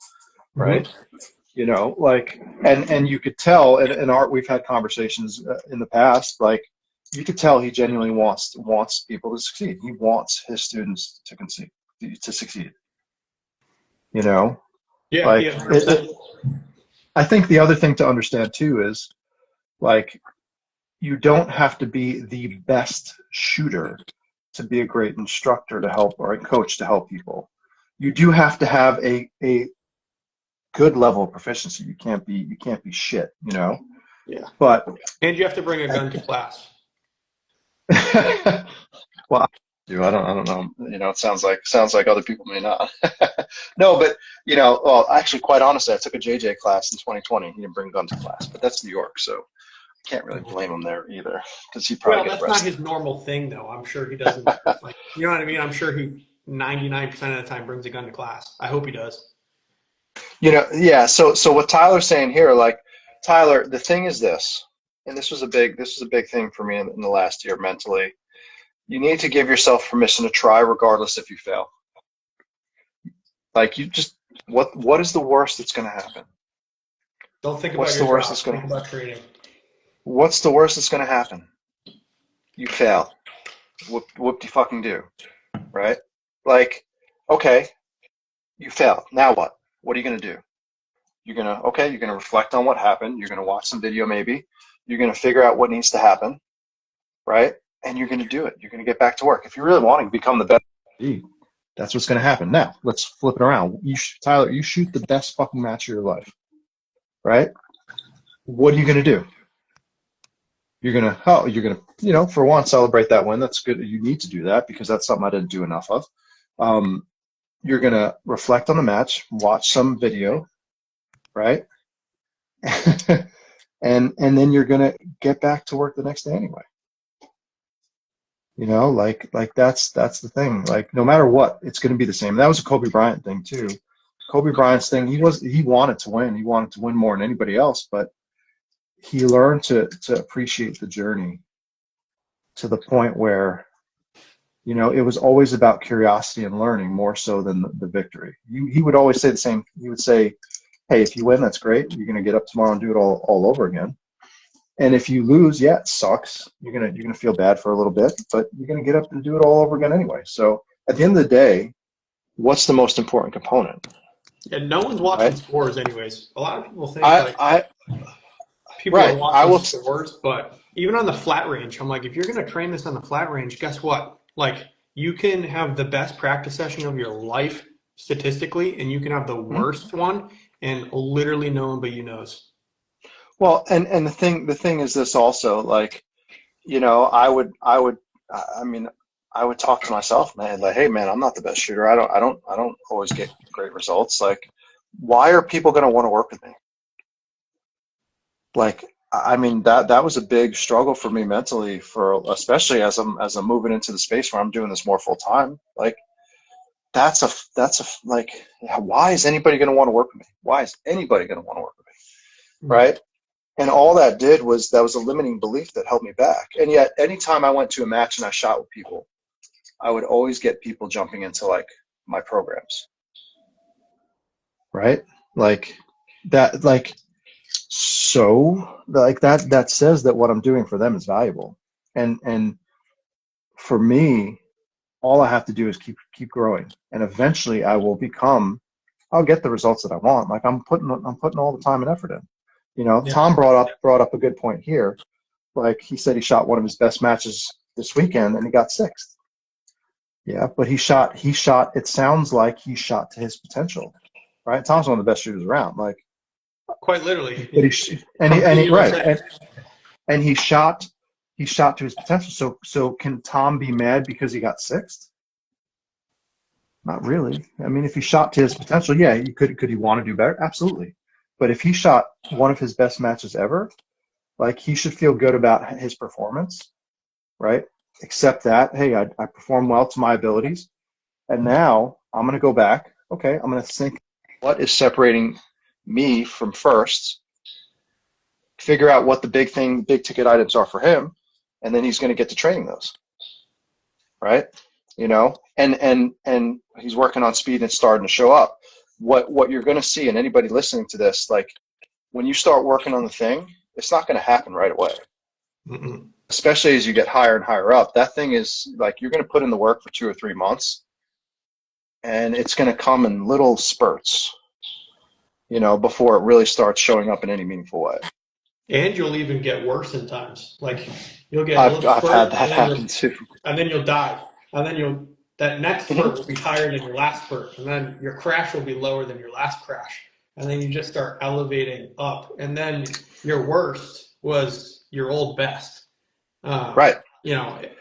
right? Hmm. Like and you could tell in Art we've had conversations in the past, like you could tell he genuinely wants people to succeed. He wants his students to succeed. You know, Yeah, like yeah, 100%. I think the other thing to understand too is like you don't have to be the best shooter to be a great instructor to help, or a coach to help people, you do have to have a good level of proficiency. You can't be shit, you know. Yeah. But And you have to bring a gun to class. well, I don't know. You know, it sounds like other people may not. No, but you know, well, actually, quite honestly, I took a JJ class in 2020. He didn't bring a gun to class, but that's New York, so can't really blame him there either, because he'd probably Well, get that's not arrested. his normal thing, though. I'm sure he doesn't, like, you know what I mean? I'm sure he 99% of the time brings a gun to class. I hope he does. You know, yeah. So what Tyler's saying here, like, Tyler, the thing is this, and this was a big thing for me in the last year mentally. You need to give yourself permission to try, regardless if you fail. Like, you just, what is the worst that's going to happen? Don't think about What's your the worst that's job. going Think to about training. What's the worst that's going to happen? You fail. Whoop de fucking do, right? Like, okay, you fail. Now what? What are you going to do? You're going to reflect on what happened. You're going to watch some video maybe. You're going to figure out what needs to happen, right? And you're going to do it. You're going to get back to work. If you really want to become the best, that's what's going to happen. Now, let's flip it around. Tyler, you shoot the best fucking match of your life, right? What are you going to do? You know, for one, celebrate that win. That's good. You need to do that because that's something I didn't do enough of. Um, you're going to reflect on the match, watch some video, right? and then you're going to get back to work the next day anyway. You know, like that's the thing. Like, no matter what, it's going to be the same. That was a Kobe Bryant thing too. Kobe Bryant's thing, he wanted to win. He wanted to win more than anybody else, but he learned to appreciate the journey to the point where, you know, it was always about curiosity and learning more so than the victory. He would always say the same. He would say, hey, if you win, that's great. You're going to get up tomorrow and do it all over again. And if you lose, yeah, it sucks. You're gonna feel bad for a little bit, but you're gonna get up and do it all over again anyway. So at the end of the day, what's the most important component, And no one's watching right? scores, anyways. A lot of people think I like I people are right. I watching will. scores, but even on the flat range, I'm like, if you're going to train this on the flat range, guess what? Like, you can have the best practice session of your life statistically, and you can have the worst one, and literally no one but you knows. Well, and the thing is this also, like, you know, I mean, I would talk to myself, man, like, hey, man, I'm not the best shooter. I don't always get great results. Like, why are people gonna want to work with me? Like, I mean, that was a big struggle for me mentally, for especially as I'm moving into the space where I'm doing this more full time. Like, that's a like, why is anybody going to want to work with me? Why is anybody going to want to work with me? Right? And all that did was, that was a limiting belief that held me back. And yet, anytime I went to a match and I shot with people, I would always get people jumping into like my programs. Right? Like that, like, so like that says that what I'm doing for them is valuable. And for me, all I have to do is keep growing, and eventually I'll get the results that I want. Like, I'm putting all the time and effort in. You know, Yeah. Tom brought up a good point here. Like, he said he shot one of his best matches this weekend and he got sixth. Yeah, but it sounds like he shot to his potential, right? Tom's one of the best shooters around. Like, Quite literally. but From Team USA. and he shot to his potential. So can Tom be mad because he got sixth? Not really. I mean, if he shot to his potential, yeah, could he want to do better? Absolutely. But if he shot one of his best matches ever, like, he should feel good about his performance, right? Accept that, hey, I performed well to my abilities, and now I'm going to go back. Okay, I'm going to think, what is separating me from first, figure out what the big ticket items are for him, and then he's going to get to training those, right? You know, and he's working on speed and starting to show up. What you're going to see, and anybody listening to this, like, when you start working on the thing, it's not going to happen right away. Mm-mm. Especially as you get higher and higher up. That thing is like, you're going to put in the work for 2 or 3 months, and it's going to come in little spurts, you know, before it really starts showing up in any meaningful way. And you'll even get worse in times. Like, you'll get a I've little had spurt, that happen too. and then you'll die. and then that next spurt will be higher than your last spurt, and then your crash will be lower than your last crash, and then you just start elevating up, and then your worst was your old best, Right.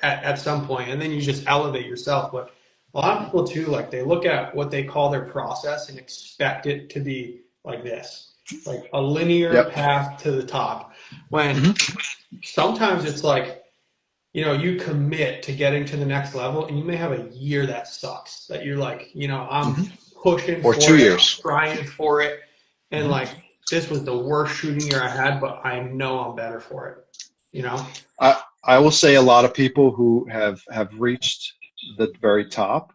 at some point, and then you just elevate yourself. But a lot of people too, like they look at what they call their process and expect it to be like this, like a linear Yep. path to the top, when sometimes it's like, you commit to getting to the next level and you may have a year that sucks, that you're like, I'm pushing Or for two it, I'm years. trying for it, and Mhm. like this was the worst shooting year I had, but I know I'm better for it. I will say a lot of people who have reached the very top,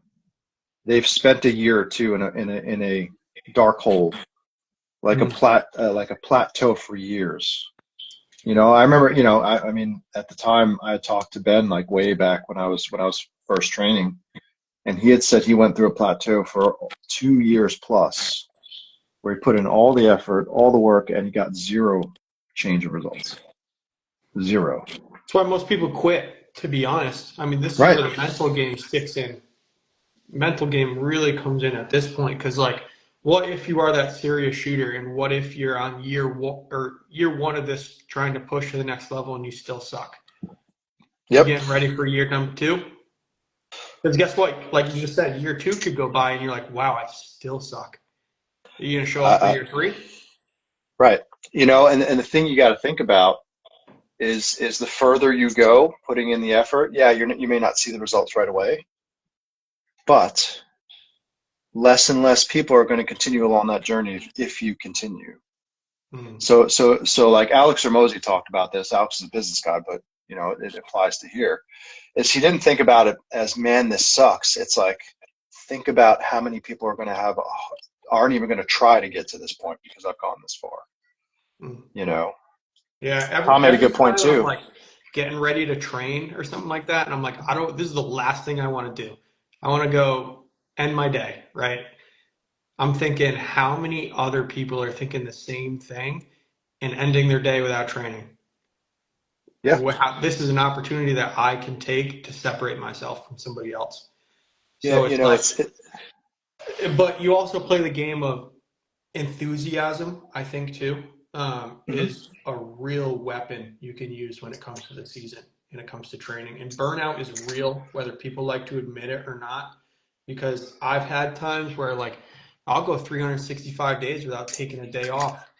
they've spent a year or two in a dark hole, like a plateau for years. I remember, I mean, at the time I had talked to Ben like way back when I was first training, and he had said he went through a plateau for 2 years plus, where he put in all the effort, all the work, and he got zero change of results. Zero. That's why most people quit, to be honest. I mean, this is Right. where the mental game sticks in. Mental game really comes in at this point, because like, what if you are that serious shooter, and what if you're on year one of this trying to push to the next level and you still suck? You Yep. getting ready for year number two? Because guess what? Like you just said, year two could go by and you're like, wow, I still suck. Are you gonna show up for Uh, year three? right. And the thing you got to think about is the further you go, putting in the effort. Yeah, you may not see the results right away, but less and less people are going to continue along that journey if you continue. Mm. So like Alex Hormozy talked about this. Alex is a business guy, but it applies to here. Is he didn't think about it as, man, this sucks. It's like, think about how many people are going to aren't even going to try to get to this point because I've gone this far. Mm. You know, Yeah, Tom made a every good point time I'm too. like getting ready to train or something like that, and I'm like, this is the last thing I want to do. I want to go end my day, right? I'm thinking how many other people are thinking the same thing and ending their day without training. Yeah, This is an opportunity that I can take to separate myself from somebody else. yeah. So it's like, It. but you also play the game of enthusiasm, I think, too, Mhm. is a real weapon you can use when it comes to the season and it comes to training. And burnout is real, whether people like to admit it or not, because I've had times where, like, I'll go 365 days without taking a day off.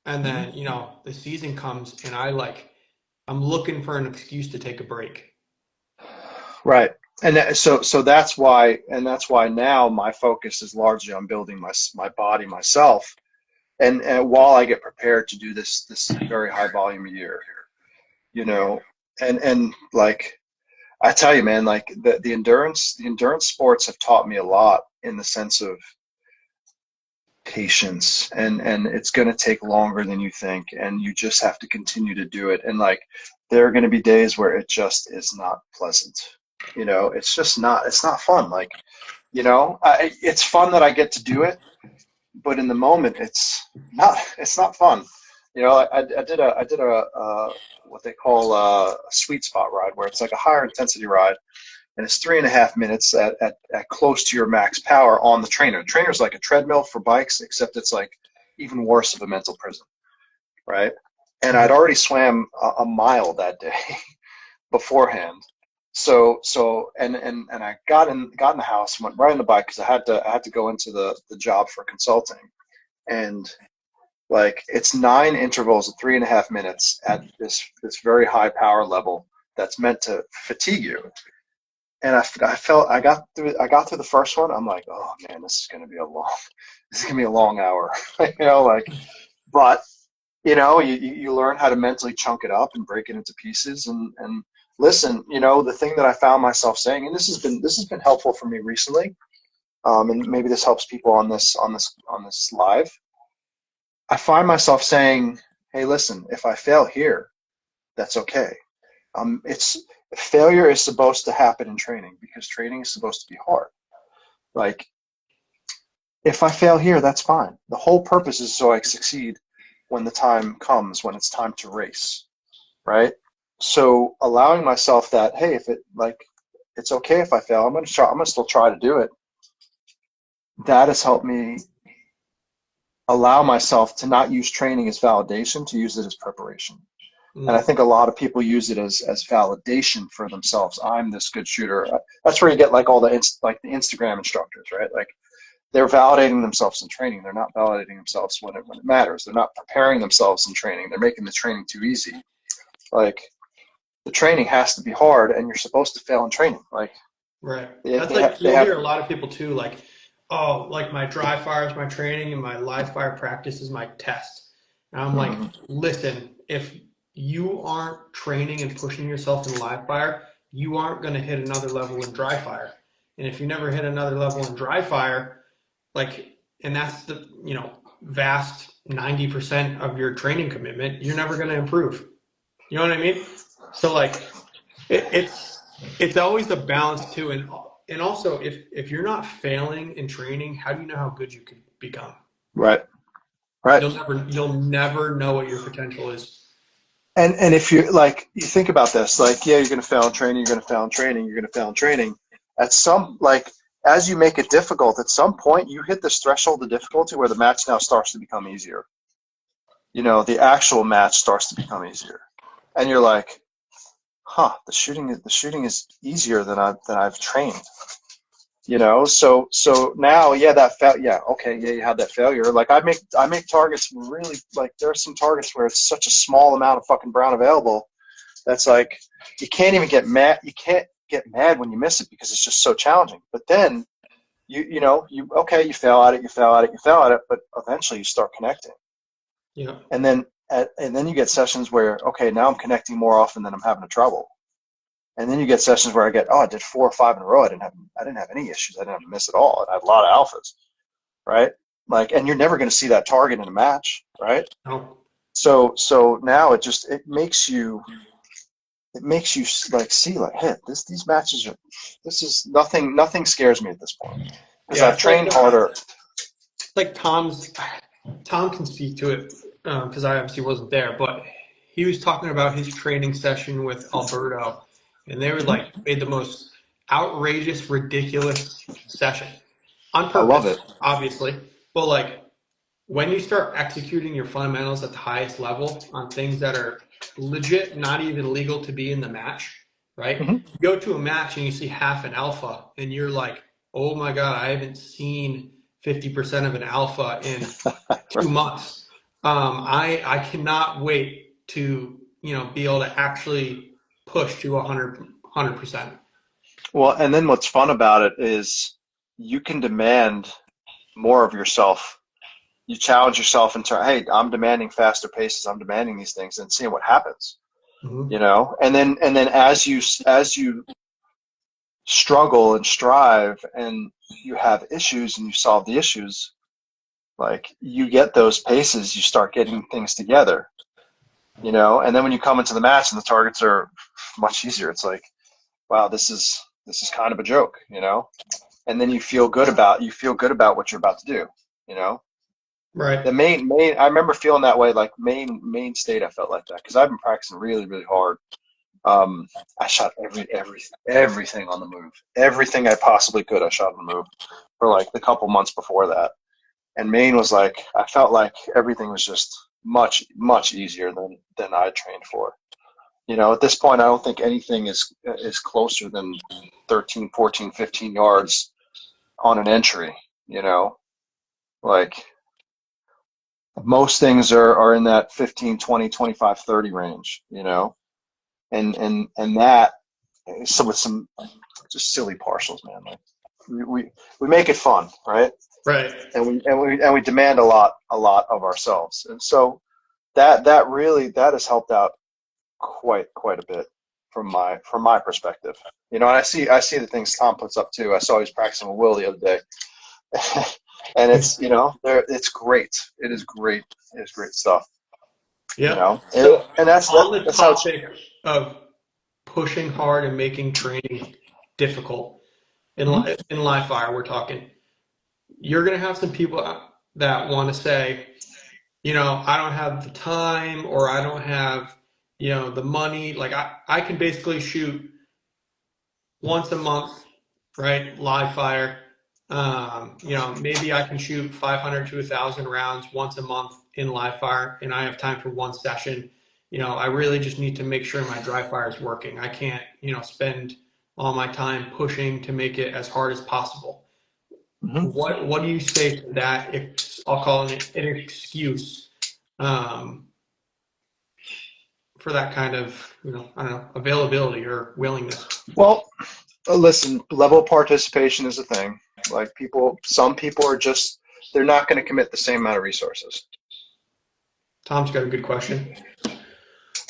And Mhm. then, the season comes and I'm looking for an excuse to take a break. Right. So that's why now my focus is largely on building my body myself, and while I get prepared to do this very high volume a year, you know, and like I tell you, man, like the endurance sports have taught me a lot in the sense of patience, and it's going to take longer than you think, and you just have to continue to do it. And like there are going to be days where it just is not pleasant. It's not fun. Like, it's fun that I get to do it, but in the moment it's not fun. I did a what they call a sweet spot ride, where it's like a higher intensity ride, and it's 3.5 minutes at close to your max power on the trainer. The trainer's like a treadmill for bikes, except it's like even worse of a mental prison, right? And I'd already swam a mile that day beforehand. And I got in the house, went right on the bike because I had to go into the job for consulting, and like it's 9 intervals of 3.5 minutes at this very high power level that's meant to fatigue you. And I felt I got through the first one. I'm like, oh man, this is gonna be a long hour, but you learn how to mentally chunk it up and break it into pieces, and listen, the thing that I found myself saying, and this has been helpful for me recently, and maybe this helps people on this live. I find myself saying, hey, listen, if I fail here, that's okay. It's Failure is supposed to happen in training because training is supposed to be hard. Like, if I fail here, that's fine. The whole purpose is so I succeed when the time comes, when it's time to race, right? So allowing myself that, hey, it's okay if I fail. I'm gonna still try to do it. That has helped me allow myself to not use training as validation, to use it as preparation. And I Mm, think a lot of people use it as validation for themselves. I'm this good shooter. That's where you get like all the like the Instagram instructors, right? Like they're validating themselves in training. They're not validating themselves when it matters. They're not preparing themselves in training. They're making the training too easy. Like the training has to be hard, and you're supposed to fail in training. Like right. they, That's they like have they you'll have. hear a lot of people too, like, oh, like my dry fire is my training and my live fire practice is my test. And I'm like, Mhm. listen, if you aren't training and pushing yourself in live fire, you aren't going to hit another level in dry fire. And if you never hit another level in dry fire, like, and that's the, vast 90% of your training commitment, you're never going to improve. You know what I mean? So like, it's always a balance too, and also if you're not failing in training, how do you know how good you can become? Right, right. You'll never know what your potential is. And if you like, you think about this, like, yeah, you're gonna fail in training, you're gonna fail in training, you're gonna fail in training. At some like, as you make it difficult, at some point you hit this threshold of difficulty where the match now starts to become easier. The actual match starts to become easier, and you're like, huh, the shooting is easier than I've trained. So now, yeah, yeah, okay, yeah, you had that failure. Like I make targets really, like there are some targets where it's such a small amount of fucking brown available that's like you can't even get mad. You can't get mad when you miss it because it's just so challenging. But then you fail at it, you fail at it, you fail at it, but eventually you start connecting, Yeah. and then you get sessions where, okay, now I'm connecting more often than I'm having trouble. And then you get sessions where I did 4 or 5 in a row. I didn't have any issues. I didn't have to miss at all. And I had a lot of alphas, right? Like, and you're never going to see that target in a match, right? No. So now it makes you like see like, hey, these matches are, this is nothing scares me at this point because Yeah. I've It's like trained harder. Tom can speak to it because I obviously wasn't there, but he was talking about his training session with Alberto, and they were Mhm. like made the most outrageous, ridiculous session on I love purpose, it. obviously, but like when you start executing your fundamentals at the highest level on things that are legit, not even legal to be in the match, right? Hmm. You go to a match and you see half an alpha, and you're like, oh my God, I haven't seen 50% of an alpha in 2 months. I cannot wait to be able to actually push to 100%. Well, and then what's fun about it is you can demand more of yourself. You challenge yourself and turn, hey, I'm demanding faster paces, I'm demanding these things, and seeing what happens. Mm-hmm. And then as you struggle and strive and you have issues and you solve the issues, like you get those paces, you start getting things together. And then when you come into the match and the targets are much easier, it's like, wow, this is kind of a joke. And then you feel good about what you're about to do, you know. Right. The main I remember feeling that way, like main state I felt like that because I've been practicing really, really hard. I shot everything on the move. Everything I possibly could, I shot on the move for like the couple months before that. And Maine was like, I felt like everything was just much, much easier than I trained for. At this point, I don't think anything is closer than 13, 14, 15 yards on an entry, you know, like most things are in that 15, 20, 25, 30 range. And that, so with some just silly partials, man. Like we make it fun, right? Right. And we demand a lot of ourselves, and so that has helped out quite a bit from my perspective. And I see the things Tom puts up too. I saw he was practicing with Will the other day, and it's great. It is great. It is great stuff. Yep. And, So and that's on the that's how it's. topic of pushing hard and making training difficult Mhm. in live fire, we're talking. You're going to have some people that want to say, I don't have the time or I don't have, the money. Like I can basically shoot once a month, right? Live fire. Maybe I can shoot 500 to 1,000 rounds once a month in live fire, and I have time for one session. I really just need to make sure my dry fire is working. I can't, spend all my time pushing to make it as hard as possible. Mhm. What do you say to that? I'll call it an excuse um, for that kind of, I don't know, availability or willingness. Well, listen, level of participation is a thing. Like some people are just, they're not going to commit the same amount of resources. Tom's got a good question.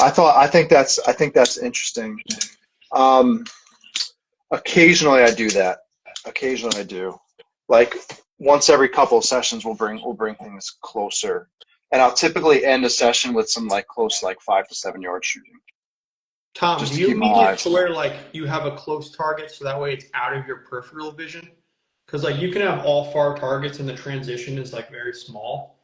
I think that's interesting. Um, Occasionally I do that. Occasionally I do. Like once every couple of sessions we'll bring things closer. And I'll typically end a session with some like close like 5 to 7 yard shooting. Tom, Just do to you keep my mean it eyes. to where like you have a close target so that way it's out of your peripheral vision? Because like you can have all far targets and the transition is like very small.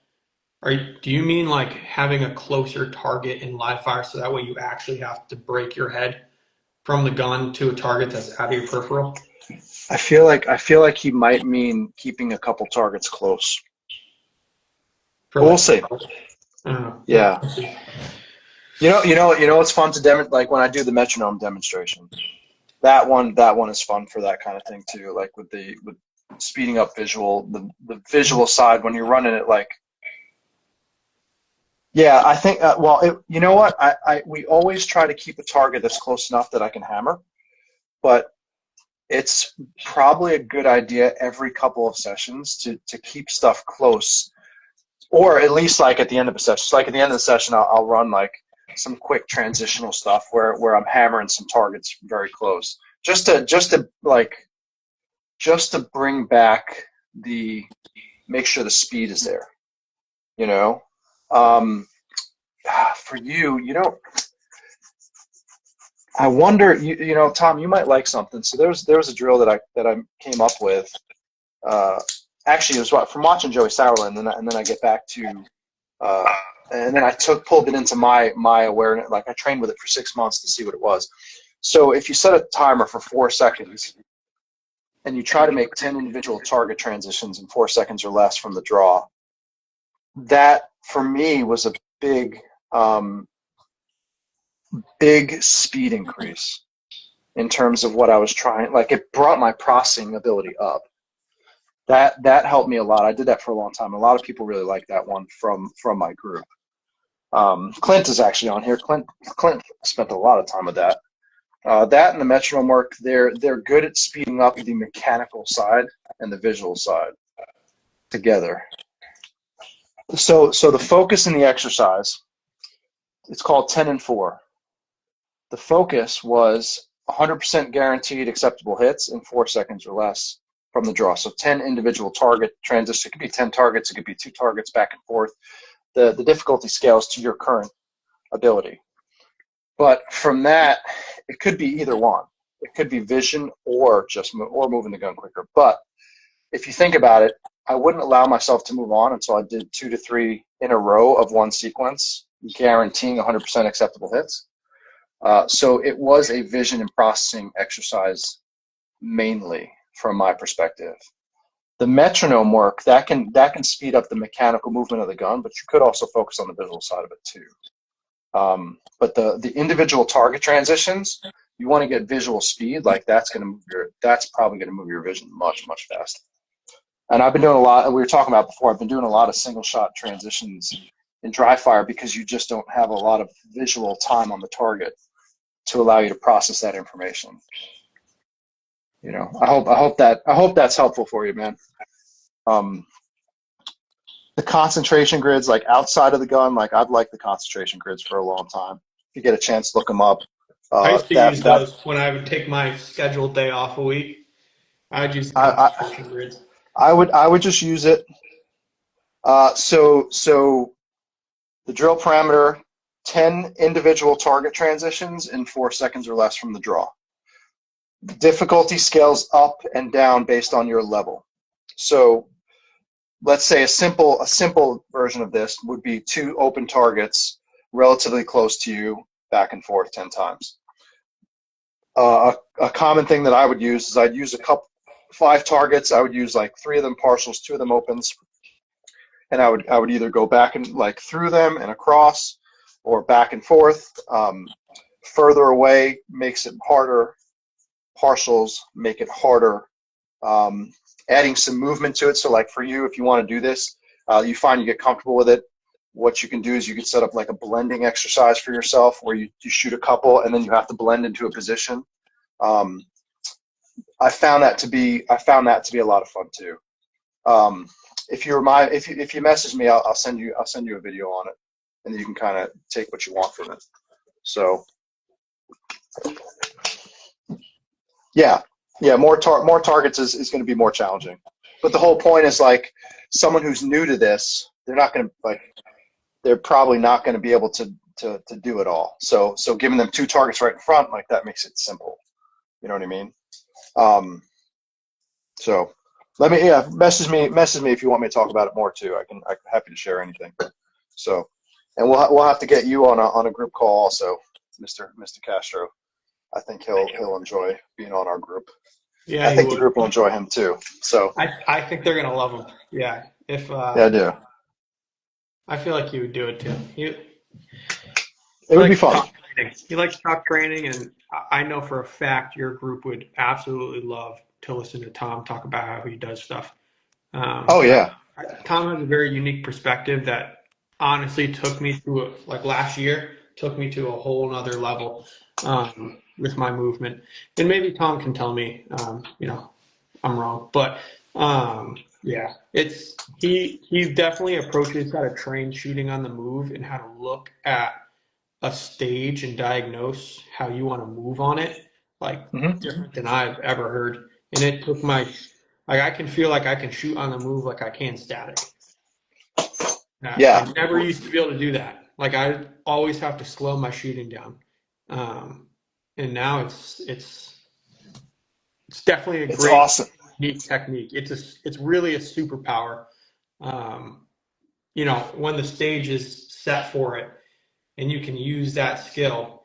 Do you mean like having a closer target in live fire so that way you actually have to break your head from the gun to a target that's out of your peripheral? I feel like he might mean keeping a couple targets close. For But we'll like, see. I don't know. Yeah. You know what's fun to demonstrate, like when I do the metronome demonstration. That one is fun for that kind of thing too. Like with speeding up the visual side when you're running it. Like, yeah, I think. You know what? We always try to keep a target that's close enough that I can hammer, but it's probably a good idea every couple of sessions to keep stuff close, or at least like at the end of a session. So like at the end of the session, I'll run like some quick transitional stuff where I'm hammering some targets very close, just to bring back make sure the speed is there. You know, um, for I wonder, Tom, you might like something. So there was a drill that I came up with. Uh, Actually, it was from watching Joey Sauerland, and then I get back to, uh, and then I pulled it into my awareness. Like I trained with it for 6 months to see what it was. So if you set a timer for 4 seconds and you try to make 10 individual target transitions in 4 seconds or less from the draw, that for me was a big, big speed increase in terms of what I was trying. Like it brought my processing ability up. That helped me a lot. I did that for a long time. A lot of people really like that one from my group. Clint is actually on here. Clint spent a lot of time with that. That and the metronome work, they're good at speeding up the mechanical side and the visual side together. So the focus in the exercise, it's called 10 and 4. The focus was 100% guaranteed acceptable hits in 4 seconds or less from the draw. So 10 individual target transitions. It could be 10 targets. It could be 2 targets back and forth. The difficulty scales to your current ability. But from that, it could be either one. It could be vision or moving the gun quicker. But if you think about it, I wouldn't allow myself to move on until I did 2 to 3 in a row of one sequence, guaranteeing 100% acceptable hits. So it was a vision and processing exercise mainly from my perspective. The metronome work, that can speed up the mechanical movement of the gun, but you could also focus on the visual side of it too. But the individual target transitions, you want to get visual speed, like that's probably going to move your vision much, much faster. And I've been doing a lot, we were talking about before, I've been doing a lot of single shot transitions in dry fire because you just don't have a lot of visual time on the target to allow you to process that information. I hope that's helpful for you, man. The concentration grids, like outside of the gun, like I've liked the concentration grids for a long time. If you get a chance to look them up, I used to use that those when I would take my scheduled day off a week. I'd use the I, concentration grids. I would just use it. So the drill parameter, 10 individual target transitions in 4 seconds or less from the draw. Difficulty scales up and down based on your level. So let's say a simple version of this would be 2 open targets relatively close to you, back and forth 10 times. A common thing that I would use is I'd use 5 targets. I would use like 3 of them partials, 2 of them opens, and I would either go back and like through them and across, or back and forth. Further away makes it harder. Partials make it harder. Adding some movement to it. So like for you, if you want to do this, you find you get comfortable with it, what you can do is you can set up like a blending exercise for yourself where you shoot a couple and then you have to blend into a position. I found that to be a lot of fun too. If you message me, I'll send you a video on it, and then you can kind of take what you want from it. So yeah, more targets is going to be more challenging. But the whole point is like someone who's new to this, they're probably not going to be able to do it all. So giving them 2 targets right in front, like that makes it simple. You know what I mean? So message me if you want me to talk about it more too. I'm happy to share anything. So, and we'll have to get you on a group call also, Mr. Castro. I think he'll enjoy being on our group. Yeah, I think the group will enjoy him too. So I think they're gonna love him. Yeah, yeah, I do. I feel like you would do it too. It would be fun. You like top training, and I know for a fact your group would absolutely love to listen to Tom talk about how he does stuff. Oh yeah. Tom has a very unique perspective that honestly took me through last year, took me to a whole nother level with my movement. And maybe Tom can tell me, I'm wrong, but yeah, he definitely approaches how to train shooting on the move and how to look at a stage and diagnose how you want to move on it, different than I've ever heard. And it took I can feel like I can shoot on the move like I can static. Yeah. I never used to be able to do that. Like I always have to slow my shooting down. And now it's definitely a great, awesome. neat technique. It's really a superpower. When the stage is set for it, and you can use that skill,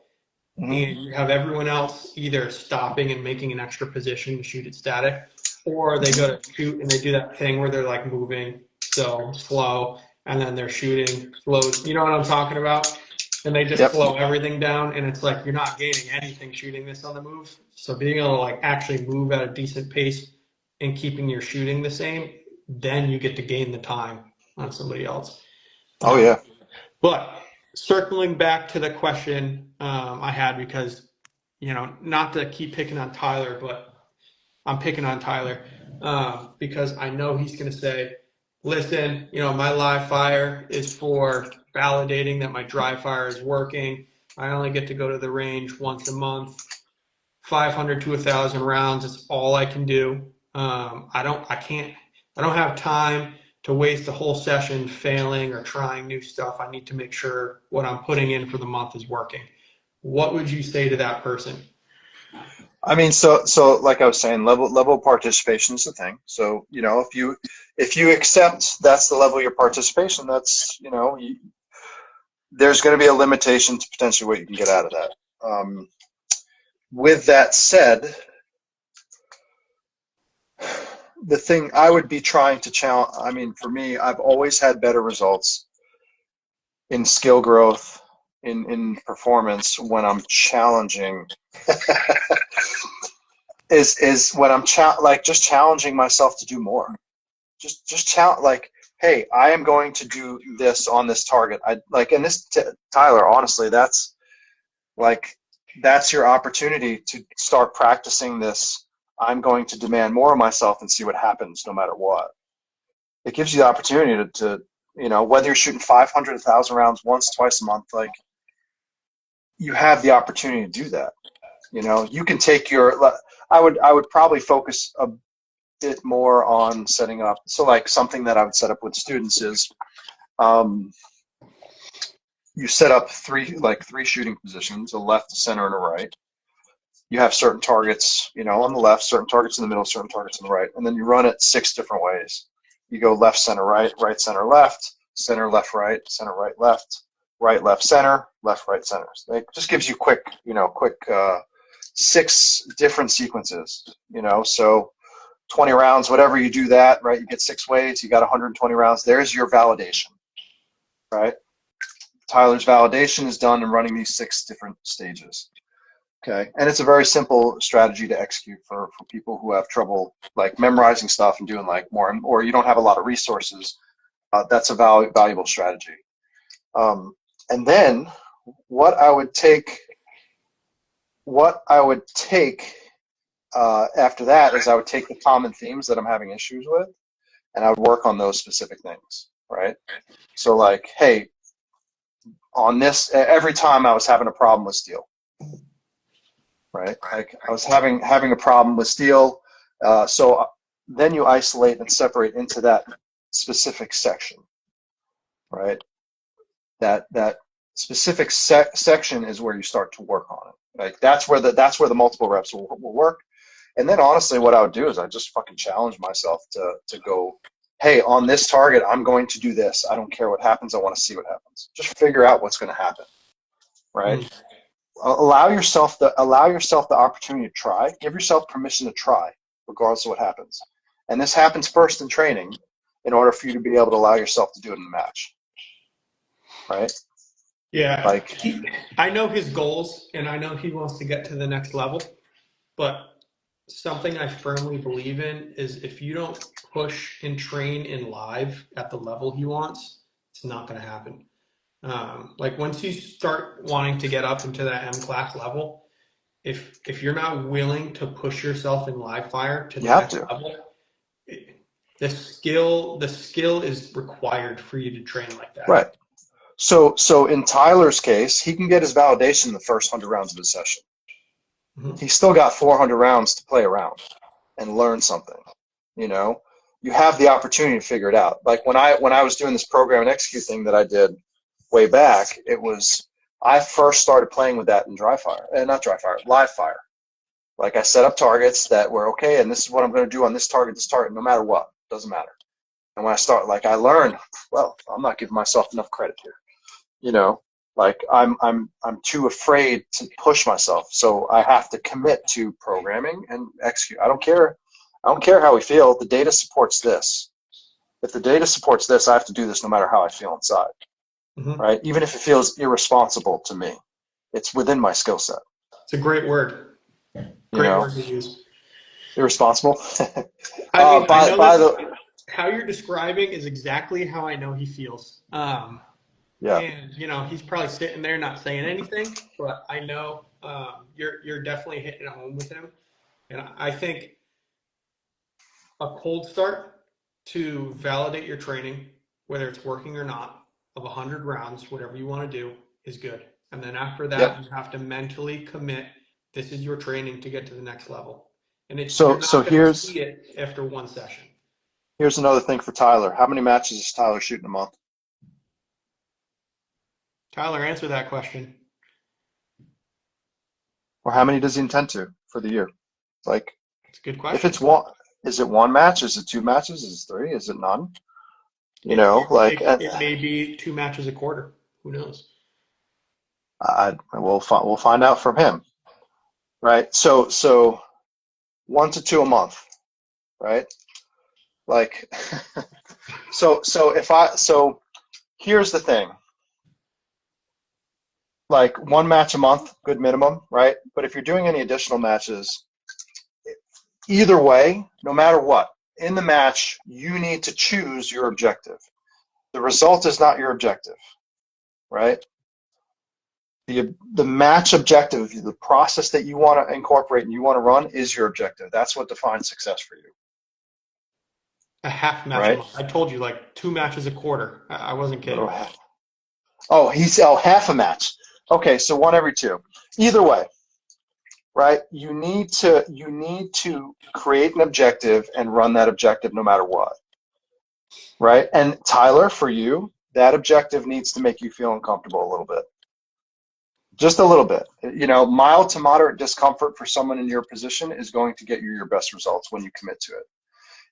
and you have everyone else either stopping and making an extra position to shoot it static, or they go to shoot and they do that thing where they're like moving so slow, and then they're shooting slow. You know what I'm talking about? And they just slow everything down, and it's like you're not gaining anything shooting this on the move. So being able to actually move at a decent pace and keeping your shooting the same, then you get to gain the time on somebody else. Oh yeah. But circling back to the question I had, because not to keep picking on Tyler, but I'm picking on Tyler because I know he's going to say, listen, my live fire is for validating that my dry fire is working. I only get to go to the range once a month. 500 to 1,000 rounds is all I can do. I don't have time to waste a whole session failing or trying new stuff. I need to make sure what I'm putting in for the month is working. What would you say to that person? I mean, so like I was saying, level of participation is the thing. So if you accept that's the level of your participation, that's there's going to be a limitation to potentially what you can get out of that. With that said, the thing I would be trying to challenge, I mean, for me, I've always had better results in skill growth, in performance when I'm challenging. is when I'm just challenging myself to do more. Just challenge, hey, I am going to do this on this target. And this, Tyler, honestly, that's your opportunity to start practicing this. I'm going to demand more of myself and see what happens no matter what. It gives you the opportunity to whether you're shooting 500, 1,000 rounds once, twice a month, you have the opportunity to do that. You can take I would probably focus a bit more on setting up. So something that I would set up with students is you set up three shooting positions, a left, a center, and a right. You have certain targets, on the left, certain targets in the middle, certain targets on the right, and then you run it 6 different ways. You go left, center, right, center, left, left, right, left, right, left, center, left, right, center. So it just gives you quick 6 different sequences, so 20 rounds, whatever you do that, right? You get 6 weights, you got 120 rounds. There's your validation, right? Tyler's validation is done in running these 6 different stages. Okay, and it's a very simple strategy to execute for people who have trouble like memorizing stuff and doing like more, or you don't have a lot of resources. That's a valuable strategy. And then what I would take after that is I would take the common themes that I'm having issues with, and I would work on those specific things, right? So like, hey, on this, every time I was having a problem with steel, right? Like I was having a problem with steel. So then you isolate and separate into that specific section, right? That specific section is where you start to work on it. Like that's where the multiple reps will work. And then honestly, what I would do is I just fucking challenge myself to go, hey, on this target, I'm going to do this. I don't care what happens. I want to see what happens. Just figure out what's going to happen, right? Allow yourself the opportunity to try. Give yourself permission to try, regardless of what happens. And this happens first in training, in order for you to be able to allow yourself to do it in the match, right? Yeah, like I know his goals, and I know he wants to get to the next level. But something I firmly believe in is if you don't push and train in live at the level he wants, it's not going to happen. Like once you start wanting to get up into that M class level, if you're not willing to push yourself in live fire to the next level, the skill is required for you to train like that. Right. So in Tyler's case, he can get his validation in the first 100 rounds of his session. Mm-hmm. He's still got 400 rounds to play around and learn something. You have the opportunity to figure it out. Like when I was doing this program and execute thing that I did way back, I first started playing with that in live fire. Like I set up targets that were okay, and this is what I'm going to do on this target, no matter what, doesn't matter. And when I start, like I learned, well, I'm not giving myself enough credit here. Like I'm too afraid to push myself, so I have to commit to programming and execute. I don't care how we feel. The data supports this. If the data supports this, I have to do this no matter how I feel inside. Mm-hmm. Right? Even if it feels irresponsible to me, it's within my skill set. It's a great word. Great word to use. Irresponsible. I mean, how you're describing is exactly how I know he feels. Yeah. And he's probably sitting there not saying anything, but I know you're definitely hitting it home with him. And I think a cold start to validate your training, whether it's working or not, of 100 rounds, whatever you want to do, is good. And then after that, you have to mentally commit. This is your training to get to the next level. And it's so here's see it after one session. Here's another thing for Tyler. How many matches is Tyler shooting a month? Tyler, answer that question. Or how many does he intend to for the year? Like, it's a good question. If it's one, is it one match? Is it 2 matches? Is it 3? Is it none? It may be 2 matches a quarter. Who knows? We'll find out from him, right? So 1 to 2 a month, right? Like, so here's the thing. Like 1 match a month, good minimum, right? But if you're doing any additional matches, either way, no matter what, in the match, you need to choose your objective. The result is not your objective, right? The match objective, the process that you want to incorporate and you want to run is your objective. That's what defines success for you. A half match, right? I told you, like 2 matches a quarter. I wasn't kidding. Half a match. Okay, so 1 every 2. Either way, right? You need to create an objective and run that objective no matter what, right? And Tyler, for you, that objective needs to make you feel uncomfortable a little bit. Just a little bit. Mild to moderate discomfort for someone in your position is going to get you your best results when you commit to it.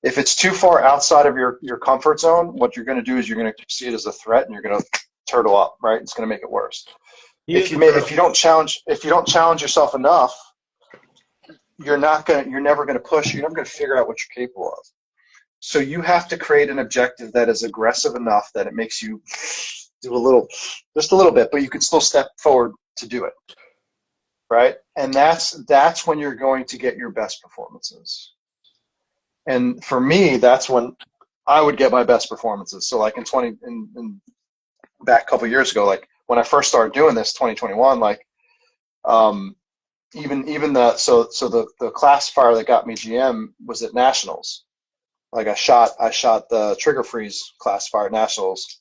If it's too far outside of your comfort zone, what you're going to do is you're going to see it as a threat and you're going to turtle up, right? It's going to make it worse. If you don't challenge yourself enough, you're never gonna push. You're never gonna figure out what you're capable of. So you have to create an objective that is aggressive enough that it makes you do just a little bit, but you can still step forward to do it, right? And that's when you're going to get your best performances. And for me, that's when I would get my best performances. So like in back a couple of years ago, like when I first started doing this, 2021, like even the classifier that got me GM was at nationals. Like I shot the trigger freeze classifier at nationals,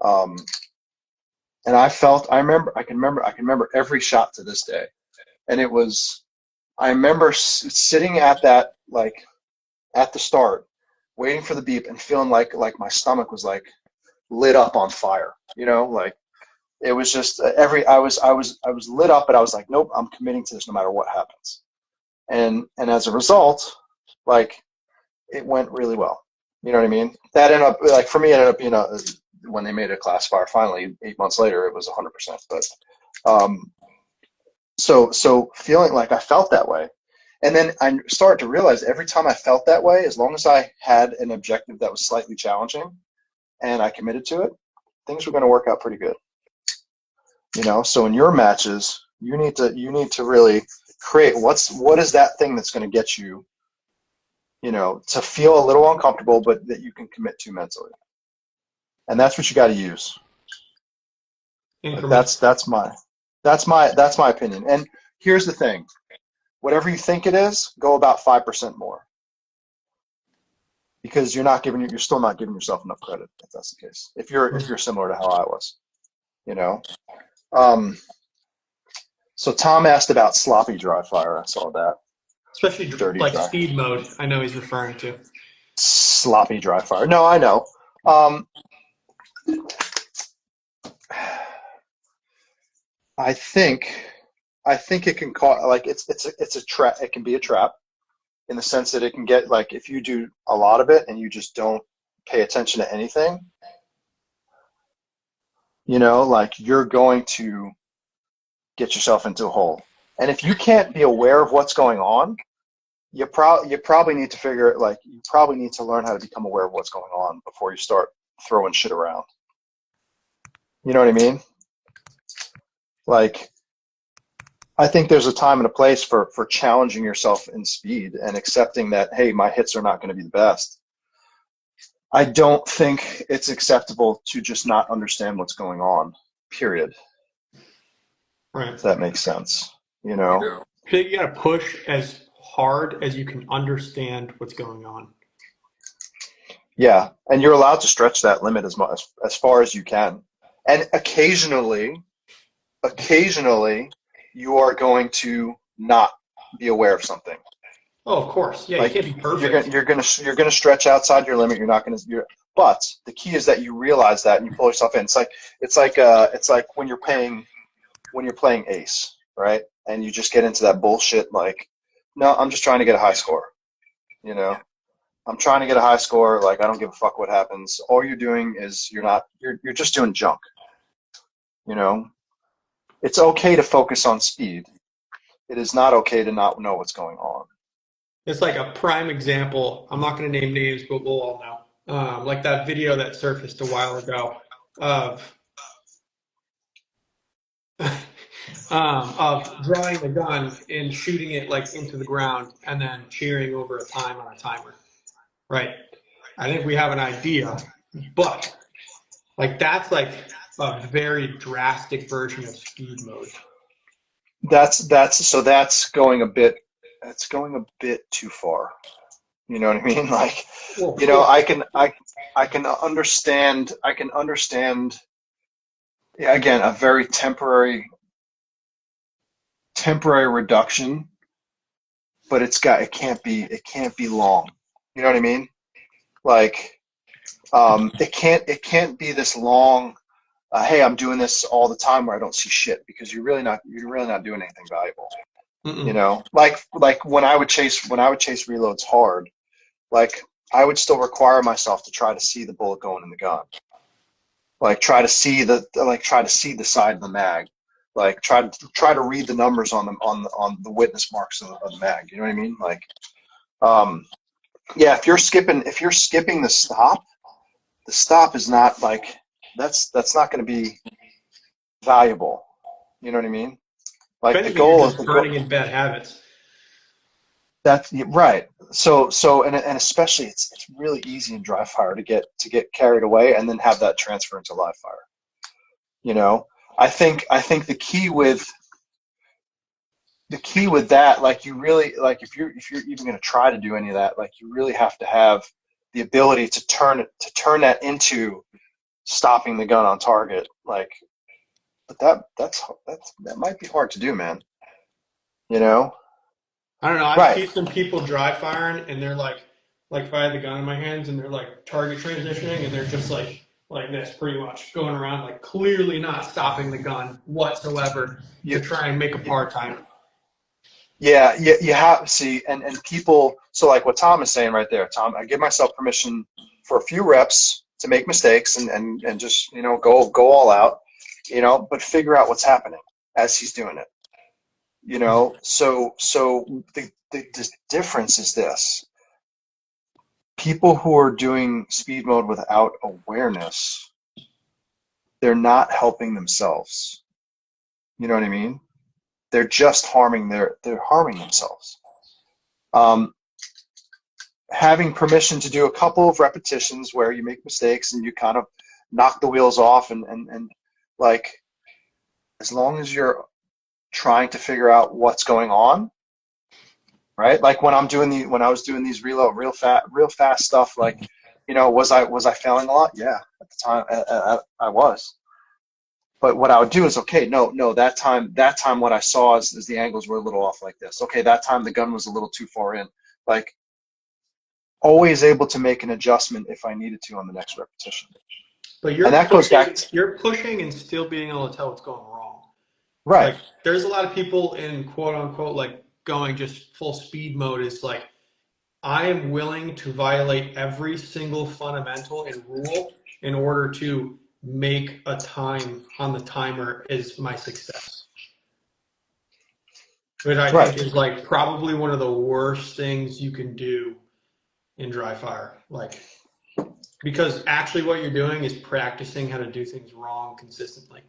and I can remember every shot to this day. And I remember sitting at that, like at the start, waiting for the beep and feeling like my stomach was like lit up on fire, like it was just I was lit up, but I was like, nope, I'm committing to this no matter what happens. And as a result, like it went really well. You know what I mean? That ended up, like for me, it ended up being when they made a classifier finally 8 months later, it was 100%. But so feeling like I felt that way. And then I started to realize every time I felt that way, as long as I had an objective that was slightly challenging and I committed to it, things were going to work out pretty good. So in your matches, you need to really create what is that thing that's going to get you, to feel a little uncomfortable, but that you can commit to mentally. And that's what you got to use. Like that's my opinion. And here's the thing. Whatever you think it is, go about 5% more. Because you're still not giving yourself enough credit if that's the case. If you're similar to how I was, So Tom asked about sloppy dry fire. I saw that. Especially dirty like dry. Speed mode, I know he's referring to. Sloppy dry fire. No, I know. I think it can cause, like it's a trap. It can be a trap in the sense that it can get, like, if you do a lot of it and you just don't pay attention to anything, like you're going to get yourself into a hole. And if you can't be aware of what's going on, you probably need to you probably need to learn how to become aware of what's going on before you start throwing shit around. You know what I mean? Like, I think there's a time and a place for challenging yourself in speed and accepting that, hey, my hits are not going to be the best. I don't think it's acceptable to just not understand what's going on, period. Right. If that makes sense, You got to push as hard as you can understand what's going on. Yeah, and you're allowed to stretch that limit as far as you can. And occasionally you are going to not be aware of something. Oh, of course. Yeah, like, you can't be perfect. You're gonna stretch outside your limit. But the key is that you realize that and you pull yourself in. It's like when you're playing ace, right? And you just get into that bullshit, like, no, I'm just trying to get a high score. I'm trying to get a high score. Like, I don't give a fuck what happens. All you're doing is you're just doing junk. It's okay to focus on speed. It is not okay to not know what's going on. It's like a prime example. I'm not going to name names, but we'll all know. Like that video that surfaced a while ago of drawing the gun and shooting it like into the ground and then cheering over a time on a timer. Right. I think we have an idea, but like that's like a very drastic version of speed mode. That's going a bit too far. You know what I mean? Like, I can understand yeah, again, a very temporary reduction, but it can't be long. You know what I mean? Like, it can't be this long. Hey, I'm doing this all the time where I don't see shit, because you're really not doing anything valuable. Mm-mm. Like when I would chase reloads hard, like I would still require myself to try to see the bullet going in the gun. Like try to see the side of the mag. Like try to read the numbers on the witness marks of the mag. You know what I mean? Like, yeah, if you're skipping the stop is not like that's not going to be valuable. You know what I mean? If Like anything, you're just burning in bad habits. that's right. So and especially it's really easy in dry fire to get carried away and then have that transfer into live fire. You know, I think the key with that, like you really like if you're even going to try to do any of that, like you really have to have the ability to turn that into stopping the gun on target. Like, but that might be hard to do, man. You know? I don't know. I've Right. seen some people dry firing, and they're like if I had the gun in my hands, and they're like target transitioning, and they're just like this, pretty much going around, like clearly not stopping the gun whatsoever to You, try and make a par time. yeah, you have see, and people. So like what Tom is saying right there, Tom, I give myself permission for a few reps to make mistakes and just go all out, but figure out what's happening as he's doing it. So the difference is this: people who are doing speed mode without awareness, they're not helping themselves. You know what I mean? They're just they're harming themselves. Having permission to do a couple of repetitions where you make mistakes and you kind of knock the wheels off and like, as long as you're trying to figure out what's going on, right? Like when I was doing these real fast stuff, like, was I failing a lot? Yeah, at the time I was. But what I would do is, okay, no, that time what I saw is the angles were a little off like this. Okay, that time the gun was a little too far in. Like, always able to make an adjustment if I needed to on the next repetition. But And that goes back to, you're pushing and still being able to tell what's going wrong. right. Like there's a lot of people in quote unquote like going just full speed mode is like I am willing to violate every single fundamental and rule in order to make a time on the timer is my success. Which I think Right. is like probably one of the worst things you can do in dry fire. Like because actually what you're doing is practicing how to do things wrong consistently.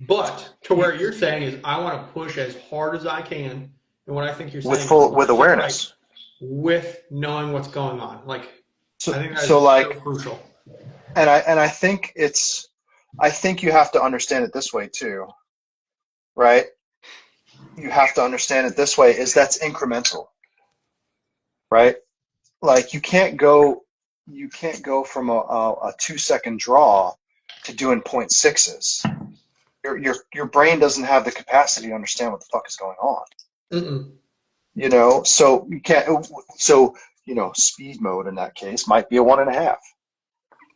But to where you're saying is I want to push as hard as I can, and what I think you're saying is with 100% right, awareness. with knowing what's going on. Like So I think that is so so like, crucial. and I think I think you have to understand it this way too, right? You have to understand it this way, is that's incremental, right? Like you can't go from a 2-second draw to doing 0.6s. Your brain doesn't have the capacity to understand what the fuck is going on. Mm-mm. So you can't. So speed mode in that case might be a 1.5.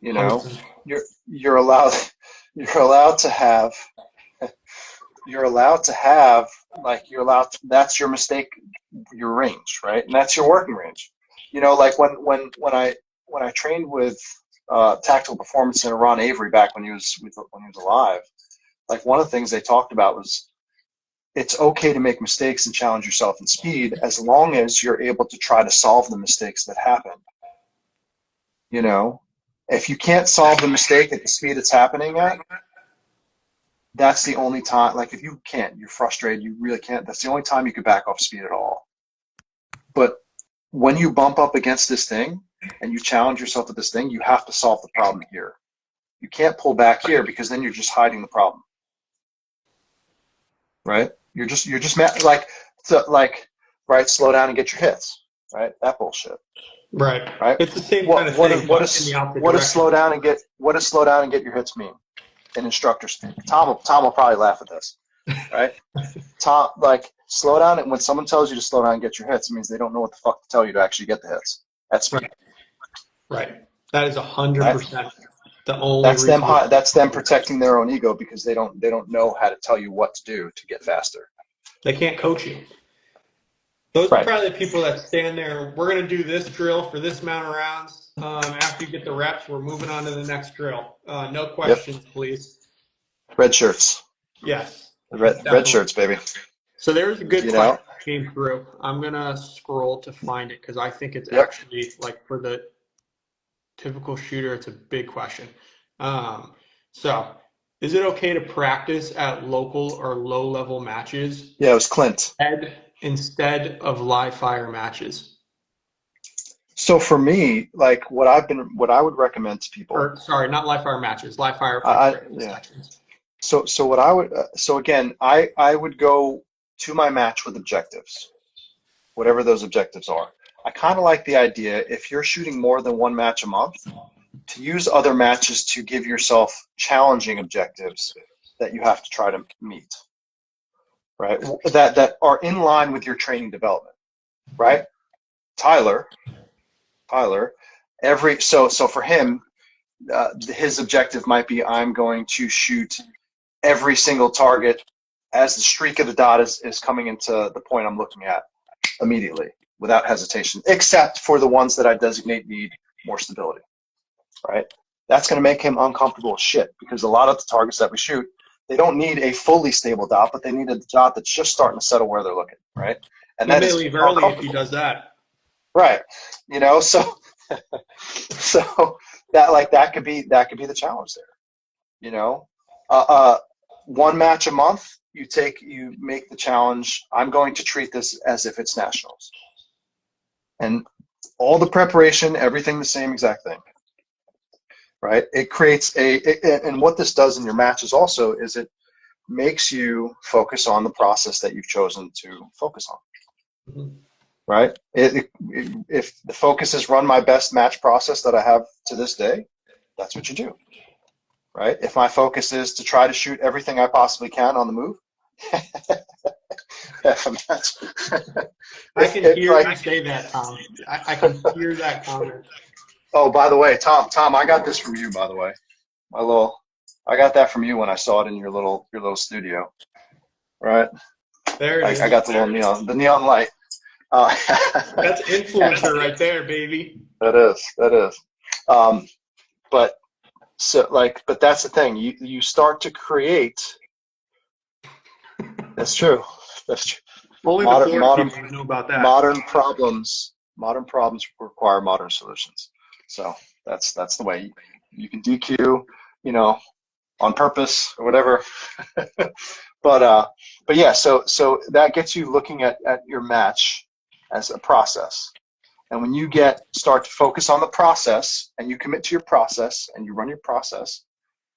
You know, 100%. you're allowed to have that's your mistake, your range, right? And that's your working range. Like when I trained with tactical performance and Ron Avery back when he was alive, like one of the things they talked about was it's okay to make mistakes and challenge yourself in speed as long as you're able to try to solve the mistakes that happen. If you can't solve the mistake at the speed it's happening at, that's the only time. Like if you can't, you're frustrated, you really can't, that's the only time you could back off speed at all. But when you bump up against this thing and you challenge yourself with this thing, you have to solve the problem here. You can't pull back here because then you're just hiding the problem. Right? You're just right, slow down and get your hits. Right? That bullshit. Right. Right? It's the same kind of thing, but in the opposite what does direction. what does slow down and get your hits mean in instructor speak? Tom will probably laugh at this. Right? Tom, like, slow down, and when someone tells you to slow down and get your hits, it means they don't know what the fuck to tell you to actually get the hits. That's speed. Right. That is 100% Right? the only reason. That's them protecting their own ego because they don't know how to tell you what to do to get faster. They can't coach you. Those are Right. probably the people that stand there. We're going to do this drill for this amount of rounds. After you get the reps, we're moving on to the next drill. No questions, Yep. please. Red shirts. Yes. The red Definitely. shirts, baby. So there was a good You question know? that came through. I'm gonna scroll to find it because I think it's Yep. actually like for the typical shooter, it's a big question. Um, so is it okay to practice at local or low level matches Yeah, it was Clint. instead of live fire matches? So for me, like what I would recommend to people, Or sorry, not live fire matches, live fire like practice yeah. sections. So what I would, so again, I would go to my match with objectives, whatever those objectives are. I kind of like the idea if you're shooting more than one match a month, to use other matches to give yourself challenging objectives that you have to try to meet, right? That are in line with your training development, right? Tyler, Tyler, so for him, his objective might be I'm going to shoot every single target as the streak of the dot is coming into the point I'm looking at immediately without hesitation, except for the ones that I designate need more stability, right? That's going to make him uncomfortable as shit because a lot of the targets that we shoot, they don't need a fully stable dot, but they need a dot that's just starting to settle where they're looking, right? And He that may is leave early if he uncomfortable, does that. right? You know, so so that could be the challenge there. You know, uh, uh, one match a month. You make the challenge. I'm going to treat this as if it's nationals, and all the preparation, everything the same exact thing, right? It creates and what this does in your matches also is it makes you focus on the process that you've chosen to focus on, Mhm. right? If the focus is run my best match process that I have to this day, that's what you do, right? If my focus is to try to shoot everything I possibly can on the move, if a match, I can if hear like, you say that, Tom. I can hear that comment. oh, by the way, Tom, I got this from you, by the way. My little, I got that from you when I saw it in your little studio, right? There it I is. got the neon light. Uh, That's influencer right there, baby. that is. Um, but but that's the thing. You start to create. That's true. That's true. Only the Modern Florida modern people would know about that. modern problems require modern solutions. So that's the way you can DQ, you know, on purpose or whatever. but but yeah, so that gets you looking at your match as a process. And when you start to focus on the process and you commit to your process and you run your process,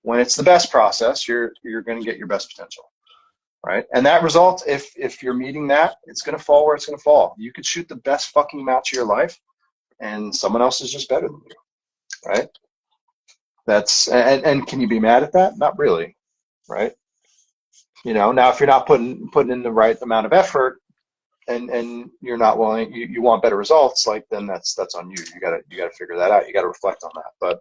when it's the best process, you're going to get your best potential, right? And that result, if you're meeting that, it's going to fall where it's going to fall. You could shoot the best fucking match of your life, and someone else is just better than you, right? And can you be mad at that? Not really, right? You know, now if you're not putting in the right amount of effort and you're not willing, you want better results, like then that's on you. You gotta figure that out. You gotta reflect on that. But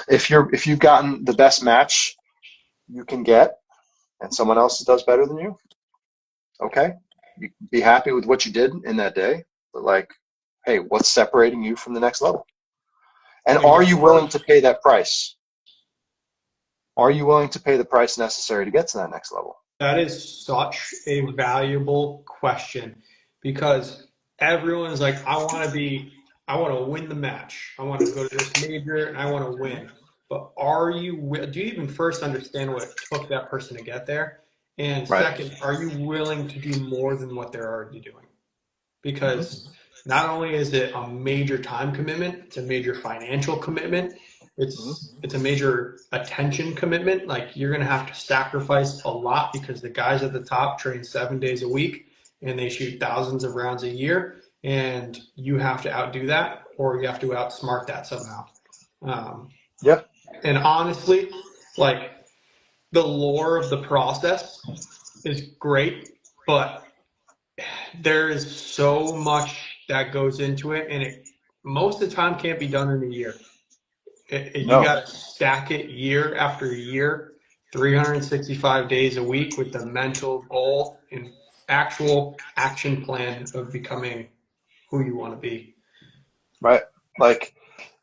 if you've gotten the best match you can get and someone else does better than you, okay, you be happy with what you did in that day, but like, hey, what's separating you from the next level? And are you Exactly. willing to pay that price? Are you willing to pay the price necessary to get to that next level? That is such a valuable question because everyone's like, I want to win the match. I want to go to this major and I want to win. But do you even first understand what it took that person to get there? And Right. second, are you willing to do more than what they're already doing? Mm-hmm. Because not only is it a major time commitment, it's a major financial commitment, Mm-hmm. it's a major attention commitment. Like you're gonna have to sacrifice a lot because the guys at the top train 7 days a week and they shoot thousands of rounds a year, and you have to outdo that or you have to outsmart that somehow. Um, Yep. and honestly, like the lore of the process is great, but there is so much that goes into it, and it most of the time can't be done in a year. You No. got to stack it year after year, 365 days a week with the mental goal and actual action plan of becoming who you want to be. Right. Like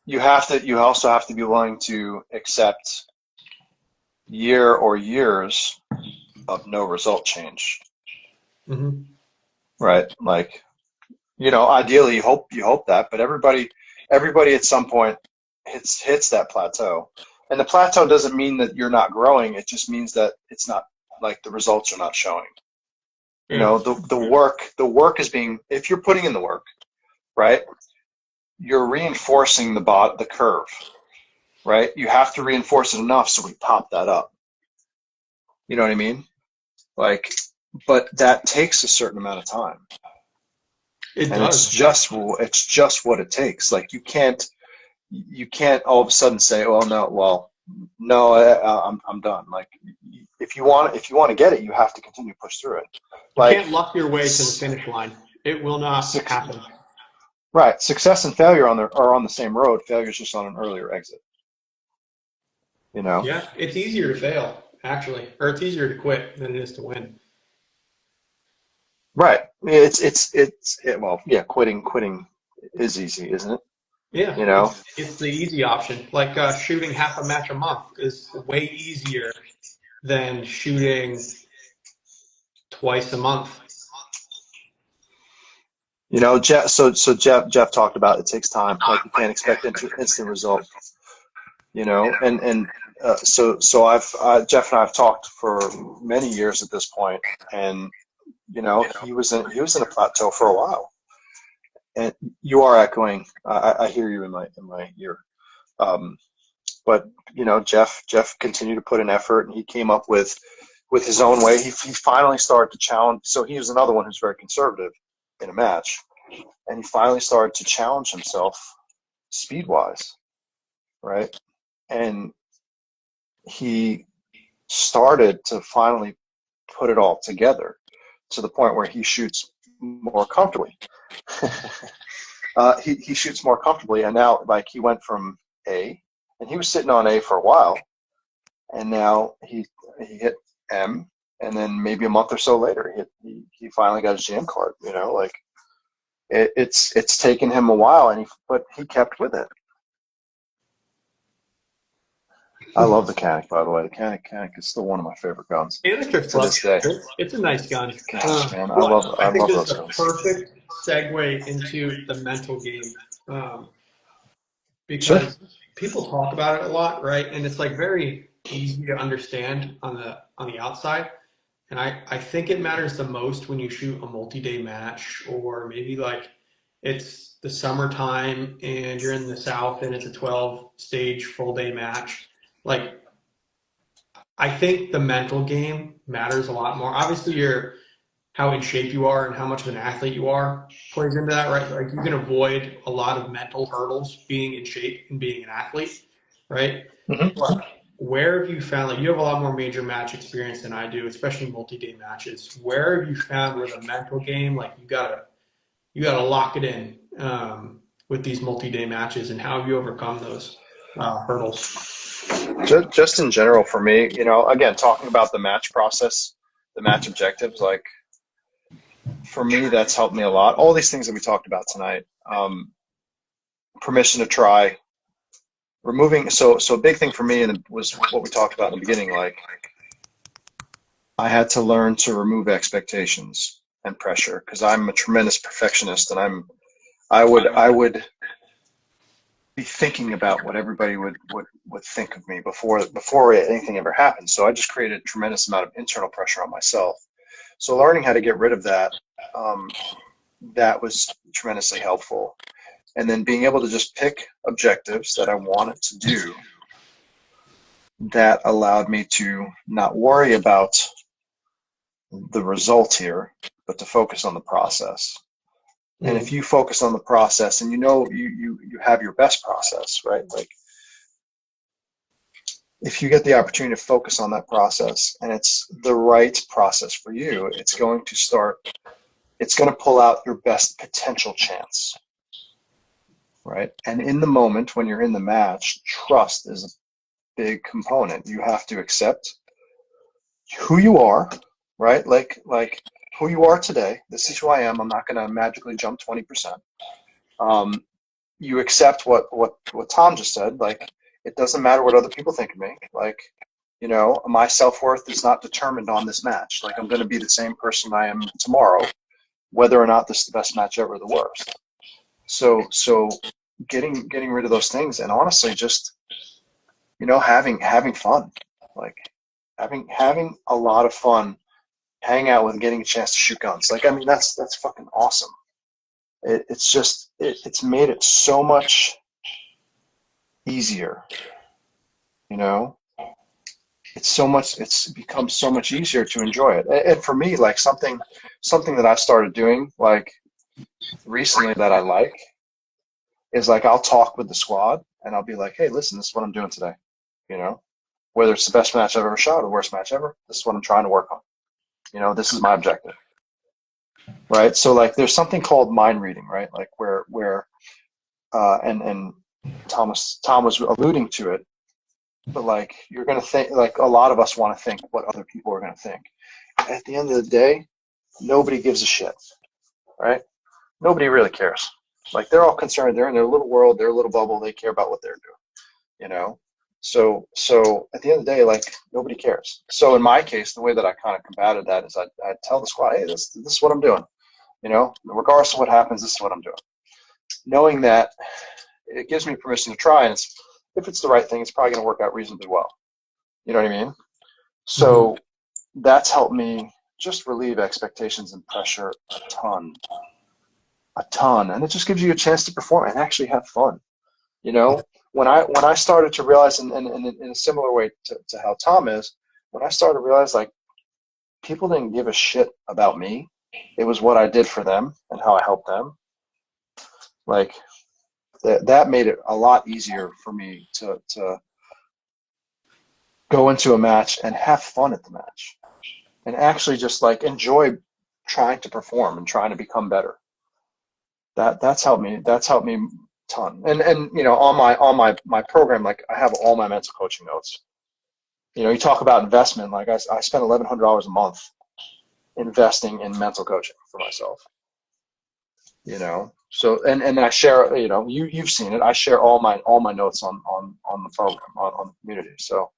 you also have to be willing to accept year or years of no result change, Hmm. right? Like, ideally you hope that, but everybody at some point hits that plateau. And the plateau doesn't mean that you're not growing. It just means that it's not, like, the results are not showing. Yeah. The work is being, if you're putting in the work, right? You're reinforcing the curve, right? You have to reinforce it enough so we pop that up. You know what I mean? Like, but that takes a certain amount of time, It and it's does. just what it takes. Like, you can't all of a sudden say, "Oh no, well, no, I'm done." Like, if you want to get it, you have to continue to push through it. You Like, can't luck your way to the finish line. It will not happen. right, success and failure are on the same road. Failure is just on an earlier exit. You know. Yeah, it's easier to fail, actually, or it's easier to quit than it is to win. Right. Well, yeah, quitting is easy, isn't it? Yeah, You know? it's the easy option. Like shooting half a match a month is way easier than shooting twice a month. Jeff talked about it takes time. Like, you can't expect instant result, and Jeff and I have talked for many years at this point, and he was in a plateau for a while. And you are echoing. I hear you in my ear. Um, but Jeff continued to put in effort, and he came up with his own way. He finally started to challenge. So he was another one who's very conservative in a match, and he finally started to challenge himself speed wise, right? And he started to finally put it all together to the point where he shoots more comfortably. He shoots more comfortably, and now, like, he went from A, and he was sitting on A for a while, and now he hit M, and then maybe a month or so later, he finally got his GM card. Like, it's taken him a while, but he kept with it. I love the Canic, by the way. The Canic is still one of my favorite guns Amateur to club this day. shooter, it's a nice gun. Gosh, man, I Well, love I I think love this is those a guns. perfect segue into the mental game um, Sure. because people talk about it a lot, right? And it's like very easy to understand on the outside. And I think it matters the most when you shoot a multi-day match, or maybe like it's the summertime and you're in the South and it's a 12 stage full day match. Like, I think the mental game matters a lot more. Obviously, how in shape you are and how much of an athlete you are plays into that, right? Like, you can avoid a lot of mental hurdles being in shape and being an athlete, right? Hmm. But where have you found, like, you have a lot more major match experience than I do, especially multi-day matches. Where have you found where the mental game, like, you gotta lock it in with these multi-day matches, and how have you overcome those hurdles? Just in general, for me, again, talking about the match process, the match objectives, like, for me, that's helped me a lot. All these things that we talked about tonight, permission to try, removing. So a big thing for me, and was what we talked about in the beginning. Like, I had to learn to remove expectations and pressure, because I'm a tremendous perfectionist, and I would be thinking about what everybody would think of me before anything ever happened. So I just created a tremendous amount of internal pressure on myself. So learning how to get rid of that, um, that was tremendously helpful. And then being able to just pick objectives that I wanted to do, that allowed me to not worry about the result here, but to focus on the process. And if Mm. you focus on the process, and you have your best process, right? Like, if you get the opportunity to focus on that process, and it's the right process for you, it's going to pull out your best potential chance, right? And in the moment when you're in the match, trust is a big component. You have to accept who you are, right? Like who you are today. This is who I am. I'm not going to magically jump 20%. Um, you accept what Tom just said. Like, it doesn't matter what other people think of me. Like, You know, my self-worth is not determined on this match. Like, I'm going to be the same person I am tomorrow, whether or not this is the best match ever or the worst. So getting rid of those things, and honestly, just, you know, having fun, like having a lot of fun, hang out with, and getting a chance to shoot guns. Like, I mean, that's fucking awesome. It's just it's made it so much easier, you know. It's become so much easier to enjoy it. And for me, like, something that I started doing like recently that I like is, like, I'll talk with the squad and I'll be like, hey, listen, this is what I'm doing today. You know, whether it's the best match I've ever shot or the worst match ever, this is what I'm trying to work on. You know, this is my objective. Right. So, like, there's something called mind reading, right? Like, where and Tom was alluding to it, but, like, you're gonna think, like, a lot of us want to think what other people are gonna think. At the end of the day, nobody gives a shit, right? Nobody really cares. Like, they're all concerned. They're in their little world, their little bubble. They care about what they're doing, you know? So at the end of the day, like, nobody cares. So in my case, the way that I kind of combated that is I tell the squad, hey, this is what I'm doing. You know, regardless of what happens, this is what I'm doing. Knowing that it gives me permission to try, and if it's the right thing, it's probably going to work out reasonably well. You know what I mean? Mhm. So that's helped me just relieve expectations and pressure a ton, and it just gives you a chance to perform and actually have fun. You know, when I started to realize, in a similar way to how Tom is, when I started to realize, like, people didn't give a shit about me, it was what I did for them and how I helped them. Like, that made it a lot easier for me to go into a match and have fun at the match and actually just, like, enjoy trying to perform and trying to become better. That's helped me a ton. And you know, on my program, like, I have all my mental coaching notes. You know, you talk about investment, like, I spend $1,100 a month investing in mental coaching for myself. You know, so and I share, you know, you've seen it. I share all my notes on the program, on the community. So,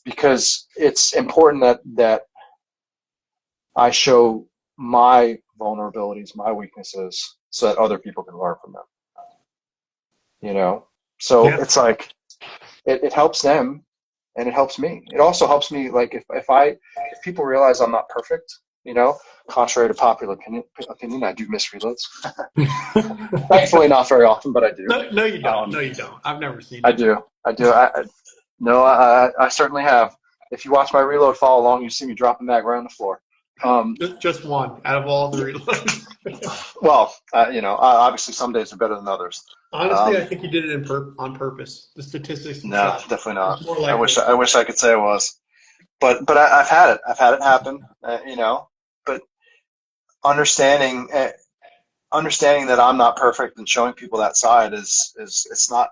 because it's important that I show my vulnerabilities, my weaknesses, so that other people can learn from them. You know, so Yeah. it's like, it helps them and it helps me. It also helps me, like, if people realize I'm not perfect, you know, contrary to popular opinion, I do miss reloads. Thankfully, not very often, but I do. No, no, you don't. Um, No, you don't. I've never seen I it. do. I do. No, I certainly have. If you watch my reload follow along, you see me dropping that right on the floor. Um, Just one out of all the reloads. well, you know, obviously some days are better than others. Honestly, I Um, think you did it on purpose. The statistics would no, show definitely not. it's more I likely. wish I wish I could say it was, but I've had it. I've had it happen. You know, but understanding understanding that I'm not perfect and showing people that side is it's not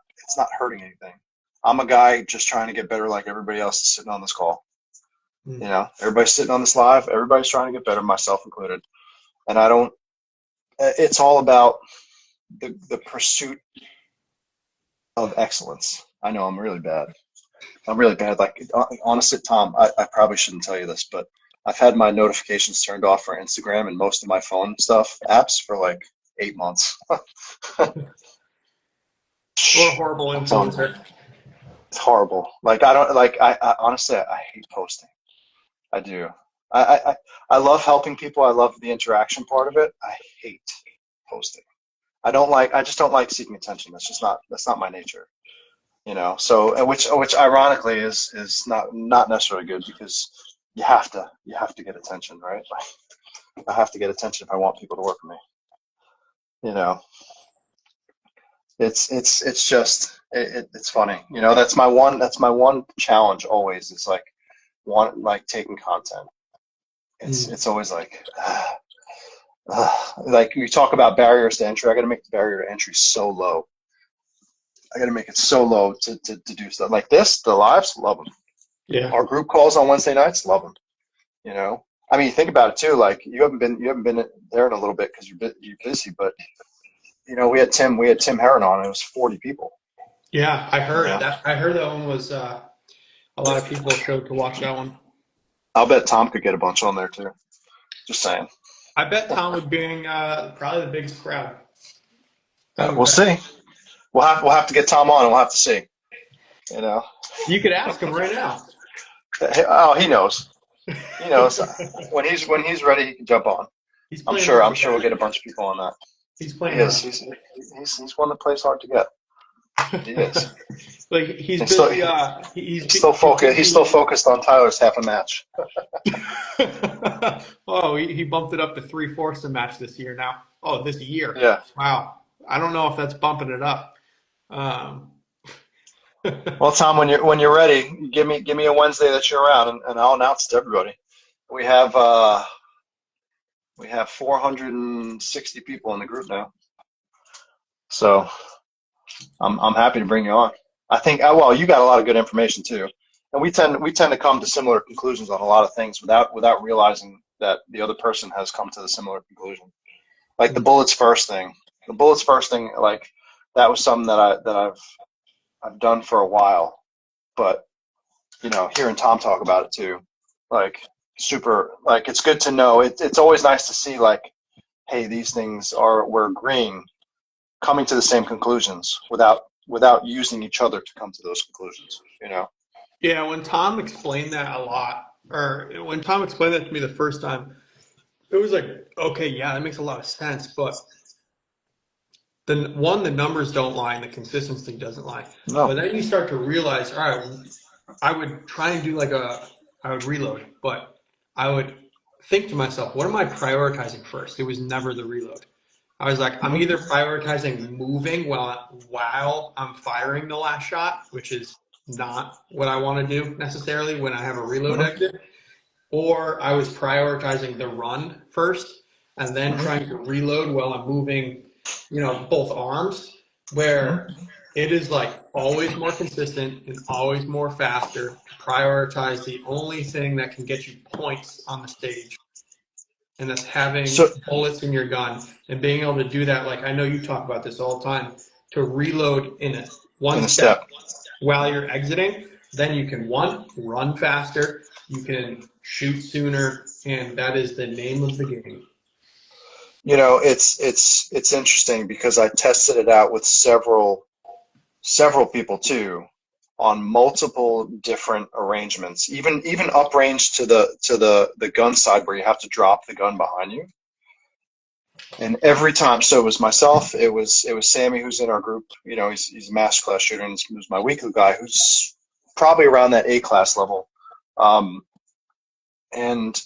hurting anything. I'm a guy just trying to get better, like everybody else is sitting on this call. You Mm. know, everybody's sitting on this live. Everybody's trying to get better, myself included. And I don't. It's all about the pursuit of excellence. I know I'm really bad. I'm really bad. Like, honestly, Tom, I probably shouldn't tell you this, but I've had my notifications turned off for Instagram and most of my phone stuff apps for like 8 months. What a horrible I'm telling you, influencer. it's horrible. Like, I don't like. I honestly, I hate posting. I do. I, I I I love helping people. I love the interaction part of it. I hate posting. I don't like. I just don't like seeking attention. That's not my nature. You know. So, which ironically is not necessarily good, because you have to get attention, right? I have to get attention if I want people to work with me. You know. It's just it's funny. You know, that's my one challenge always. It's like, like, taking content. It's Mm. it's always like, like, we talk about barriers to entry. I got to make the barrier to entry so low. I got to make it so low to do stuff like this. The lives, love them. Yeah. Our group calls on Wednesday nights, love them. You know, I mean, think about it too. Like, you haven't been there in a little bit because you're busy, but, you know, we had Tim Heron on. And it was 40 people. Yeah, I You heard know, that. I heard that one was a lot of people showed to watch that one. I'll bet Tom could get a bunch on there too. Just saying. I bet Tom would bring probably the biggest crowd. I would We'll bet. see. We'll have to get Tom on, and we'll have to see. You know. You could ask him right now. Oh, he knows. He knows. When he's ready, he can jump on. He's I'm playing sure. hard I'm to sure get. we'll get a bunch of people on that. He's He playing is. hard. He's one that plays hard to get. He is. Like he's He's still busy. he's still focused. He's still focused on Tyler's half a match. Oh, he bumped it up to 3/4 a match this year now. Oh, this year. Yeah. Wow. I don't know if that's bumping it up. Um, Well, Tom, when you're ready, give me a Wednesday that you're around, and I'll announce it to everybody. We have 460 people in the group now, so I'm happy to bring you on. I think well, you got a lot of good information too, and we tend to come to similar conclusions on a lot of things without realizing that the other person has come to the similar conclusion. Like the bullets first thing. The bullets first thing, like that was something that I've done for a while, but hearing Tom talk about it too, like super, like it's good to know. It's always nice to see like, hey, these things we're agreeing, coming to the same conclusions without using each other to come to those conclusions. yeah, when Tom explained that a lot, or when Tom explained that to me the first time, it was like, okay, yeah, that makes a lot of sense. But the numbers don't lie and the consistency doesn't lie. No. But then you start to realize, all right, I would try and do I would reload, but I would think to myself, what am I prioritizing first? It was never the reload. I was like, I'm Mhm. either prioritizing moving while I'm firing the last shot, which is not what I want to do necessarily when I have a reload Mhm. exit, or I was prioritizing the run first and then Mhm. trying to reload while I'm moving, both arms, Mhm. where it is like always more consistent and always more faster to prioritize the only thing that can get you points on the stage, and that's having So bullets in your gun and being able to do that. Like I know you talk about this all the time, to reload in a one in a step step. while you're exiting, then you can run faster, you can shoot sooner, and that is the name of the game. It's interesting because I tested it out with several people too, on multiple different arrangements, even uprange to the gun side where you have to drop the gun behind you. And every time, so it was myself, it was Sammy who's in our group. He's a master class shooter, and he's my weekly guy who's probably around that A class level. And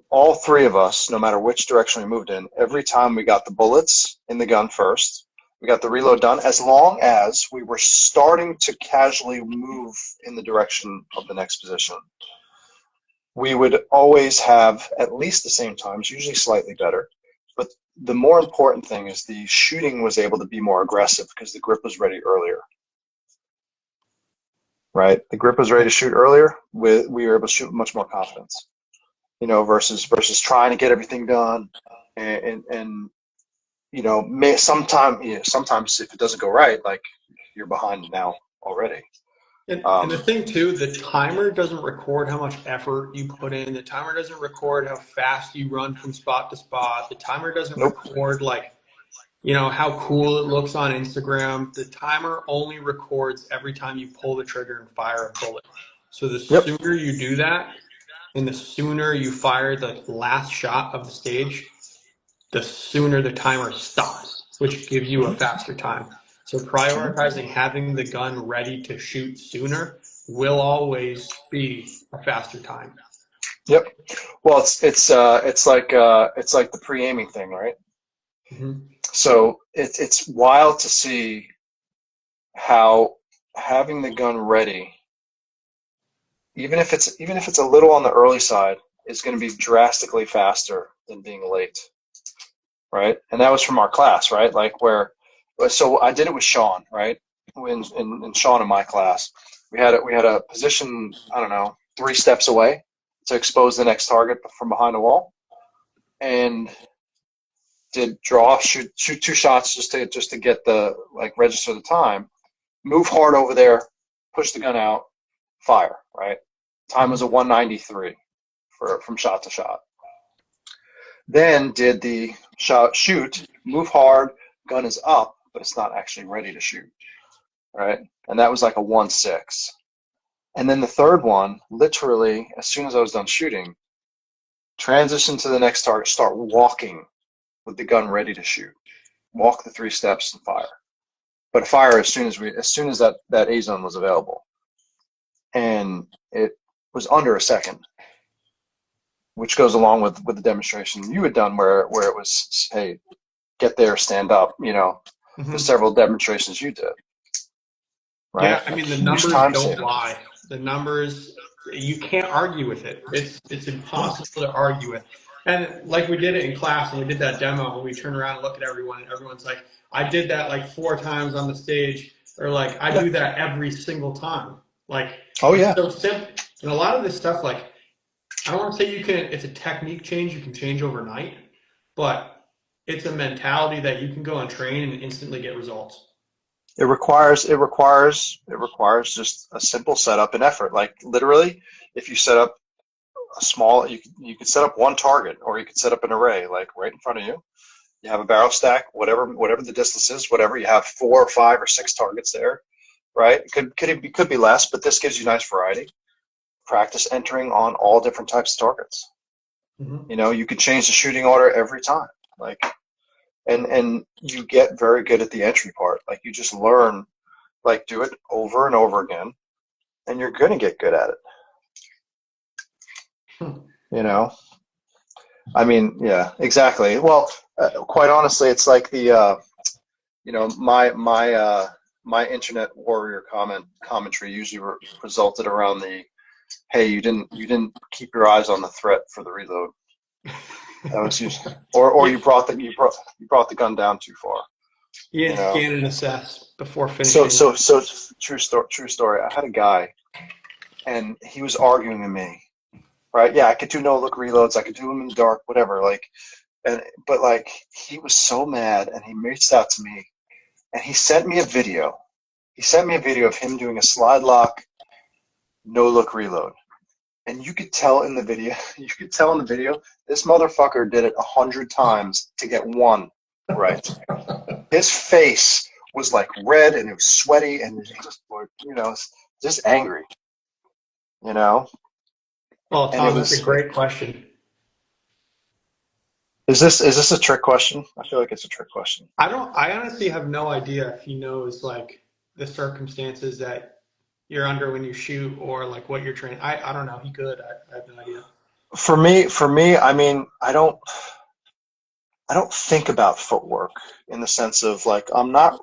all three of us, no matter which direction we moved in, every time we got the bullets in the gun first, we got the reload done, as long as we were starting to casually move in the direction of the next position. We would always have at least the same times, usually slightly better. But the more important thing is the shooting was able to be more aggressive because the grip was ready earlier, right? The grip was ready to shoot earlier. We were able to shoot with much more confidence, versus trying to get everything done, and sometimes if it doesn't go right, like you're behind now already. And the thing too, the timer doesn't record how much effort you put in. The timer doesn't record how fast you run from spot to spot. The timer doesn't Nope. record like, how cool it looks on Instagram. The timer only records every time you pull the trigger and fire a bullet. So the Yep. sooner you do that, and the sooner you fire the last shot of the stage, the sooner the timer stops, which gives you a Mhm. faster time. So prioritizing having the gun ready to shoot sooner will always be a faster time. Yep. Well, it's like the pre-aiming thing, right? Mm-hmm. So it's wild to see how having the gun ready, even if it's a little on the early side, is going to be drastically faster than being late, right? And that was from our class, right? Like so I did it with Sean, right? In Sean in my class, we had a position, I don't know, 3 steps away to expose the next target from behind the wall, and did shoot 2 shots just to get the, like, register the time, move hard over there, push the gun out, fire, right? Time was a 193 from shot to shot. Then did the shoot, move hard, gun is up, but it's not actually ready to shoot, right? And that was like a 1.6. And then the third one, literally, as soon as I was done shooting, transition to the next target, start walking with the gun ready to shoot. Walk the 3 steps and fire. But fire as soon as that A zone was available. And it was under a second, which goes along with the demonstration you had done where it was, hey, get there, stand up, the several demonstrations you did. Right? Yeah, I mean, the numbers don't lie. The numbers, you can't argue with it. It's impossible to argue with. And like we did it in class, and we did that demo, and we turn around and look at everyone, and everyone's like, I did that like 4 times on the stage, or like, I do that every single time. Like, oh yeah. It's so simple. And a lot of this stuff, like, I don't want to say it's a technique change you can change overnight, but it's a mentality that you can go and train and instantly get results. It requires just a simple setup and effort. Like literally, if you set up a small, you could set up one target, or you could set up an array like right in front of you. You have a barrel stack, whatever the distance is, whatever. You have 4 or 5 or 6 targets there, right? It could be less, but this gives you nice variety. Practice entering on all different types of targets. You could change the shooting order every time, like. And you get very good at the entry part. Like you just learn, like do it over and over again, and you're going to get good at it. I mean, yeah, exactly. Well, quite honestly, it's like the, my internet warrior commentary usually resulted around the, hey, you didn't keep your eyes on the threat for the reload. That was usually, or you brought the gun down too far. You had to scan and assess before finishing. So true story. I had a guy, and he was arguing with me, right? Yeah, I could do no look reloads. I could do them in the dark, whatever. Like, but like he was so mad, and he reached out to me, and he sent me a video. He sent me a video of him doing a slide lock, no look reload. And you could tell in the video, this motherfucker did it 100 times to get one right. His face was like red, and it was sweaty, and just angry. Well, Tom, that's a great question. Is this a trick question? I feel like it's a trick question. I honestly have no idea if he knows like the circumstances that you're under when you shoot, or like what you're training. I don't know. He could. I have no idea. For me, I mean, I don't think about footwork in the sense of like I'm not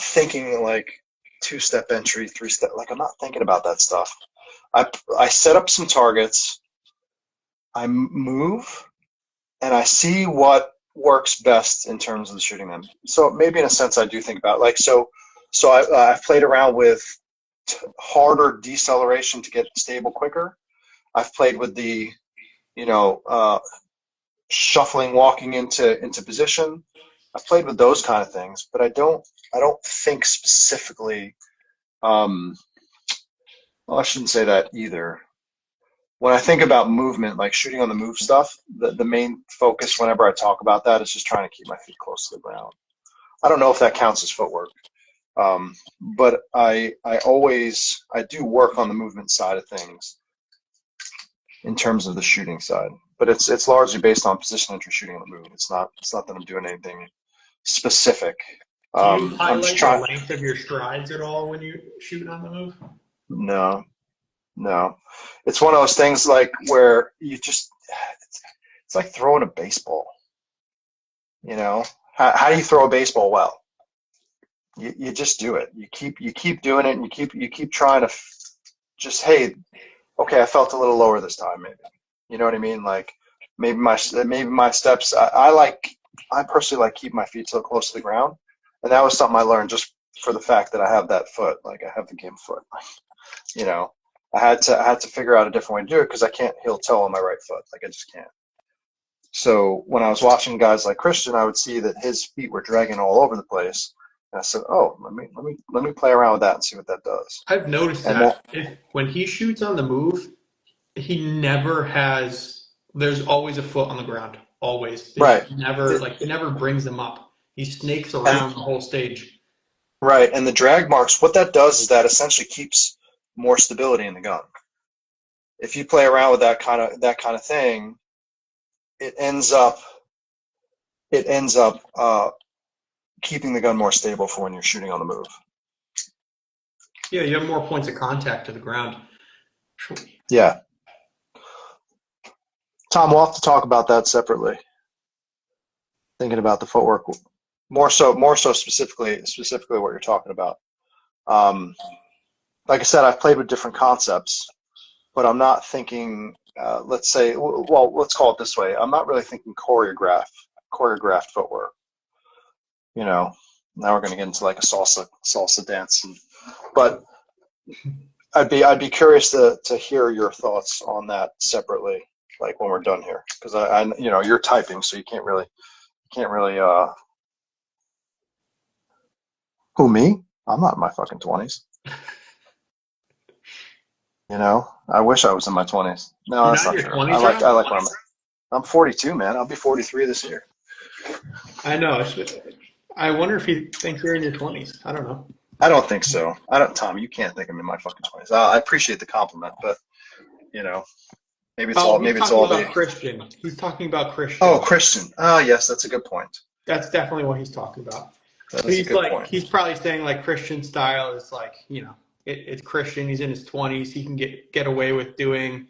thinking like 2-step entry, 3-step. Like I'm not thinking about that stuff. I set up some targets. I move, and I see what works best in terms of shooting them. So maybe in a sense I do think about like so I've played around with harder deceleration to get stable quicker. I've played with the, shuffling, walking into position. I've played with those kind of things, but I don't think specifically. Well, I shouldn't say that either. When I think about movement, like shooting on the move stuff, the main focus whenever I talk about that is just trying to keep my feet close to the ground. I don't know if that counts as footwork. But I do work on the movement side of things in terms of the shooting side, but it's largely based on position entry shooting on the move. It's not that I'm doing anything specific. Do you highlight the length of your strides at all when you shoot on the move? No. It's one of those things like where you just, it's like throwing a baseball. How do you throw a baseball well? You just do it. You keep doing it, and you keep trying to just, hey, okay, I felt a little lower this time, maybe. You know what I mean? Like maybe my steps. I personally like keep my feet so close to the ground, and that was something I learned just for the fact that I have that foot. Like I have the game foot. I had to figure out a different way to do it because I can't heel toe on my right foot. Like I just can't. So when I was watching guys like Christian, I would see that his feet were dragging all over the place. And I said, oh, let me play around with that and see what that does. I've noticed And that that, when he shoots on the move, he never has. There's always a foot on the ground. Always. right. There's never The- like he never brings them up. He snakes and around the whole stage. right, and the drag marks, what that does is that essentially keeps more stability in the gun. If you play around with that kind of thing, it ends up it ends up keeping the gun more stable for when you're shooting on the move. Yeah, you have more points of contact to the ground. Yeah. Tom, we'll have to talk about that separately. Thinking about the footwork, more so specifically what you're talking about. Um, like I said, I've played with different concepts, but I'm not thinking. Let's say, well, let's call it this way. I'm not really thinking choreographed footwork. You know, now we're going to get into like a salsa dance, but I'd be curious to hear your thoughts on that separately, like when we're done here, because I you know you're typing, so you can't really who me? I'm not in my fucking 20s. You know, I wish I was in my 20s. No, You're that's not in not your true. 20s, I Rob? like when I'm 42, man. I'll be 43 this year. I know. I wonder if you think you're in your 20s. I don't know. I don't think so. I don't, Tom. You can't think I'm in my fucking 20s. I appreciate the compliment, but you know, Oh, he's maybe it's talking all about the. Christian. He's talking about Oh, Christian. Christian. Ah, yes, that's a good point. That's definitely what he's talking about. That is a He's good like, point. he's probably saying like Christian style is like, it's Christian. He's in his 20s. He can get away with doing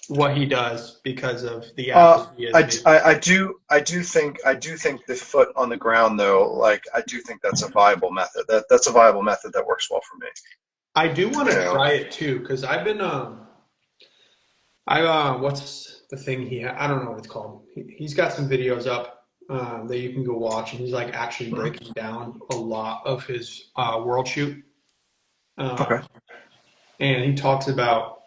what he does because of the athlete he is. Maybe. I do think the foot on the ground though, like I do think that's a viable method. That's a viable method that works well for me. I do want You to know. try it too because I've been what's the thing I don't know what it's called. He's got some videos up that you can go watch, and he's like actually Mhm. breaking down a lot of his world shoot, Okay. um, and he talks about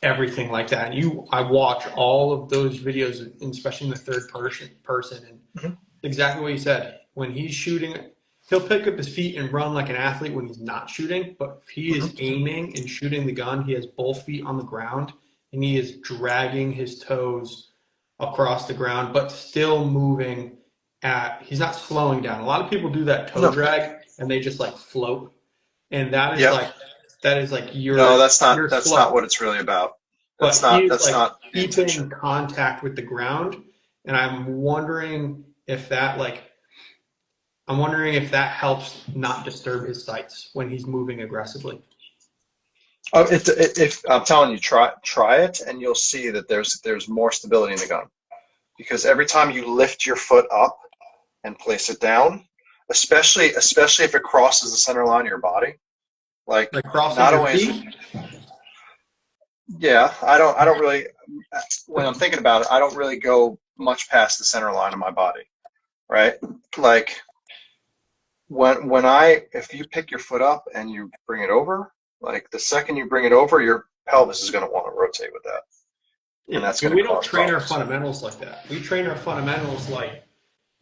everything like that. And I watch all of those videos, and especially in the third person, and Mhm. exactly what you said. When he's shooting, he'll pick up his feet and run like an athlete when he's not shooting. But if he is Mhm. aiming and shooting the gun, he has both feet on the ground and he is dragging his toes across the ground, but still moving he's not slowing down. A lot of people do that toe No. drag and they just like float. And Yep. that is like No, your that's not slow. what it's really about. But he is That's like not the keeping intention. contact with the ground. And I'm wondering if that helps not disturb his sights when he's moving aggressively. Oh, if I'm telling you, try it, and you'll see that there's more stability in the gun because every time you lift your foot up and place it down, especially if it crosses the center line of your body, like Like crossing not your only is it, feet? yeah, I don't really when I'm thinking about it, I don't really go much past the center line of my body, right? Like if you pick your foot up and you bring it over, like the second you bring it over, your pelvis is going to want to rotate with that, and Yeah. that's And going to we don't cause train our problems. fundamentals like that. We train our fundamentals like,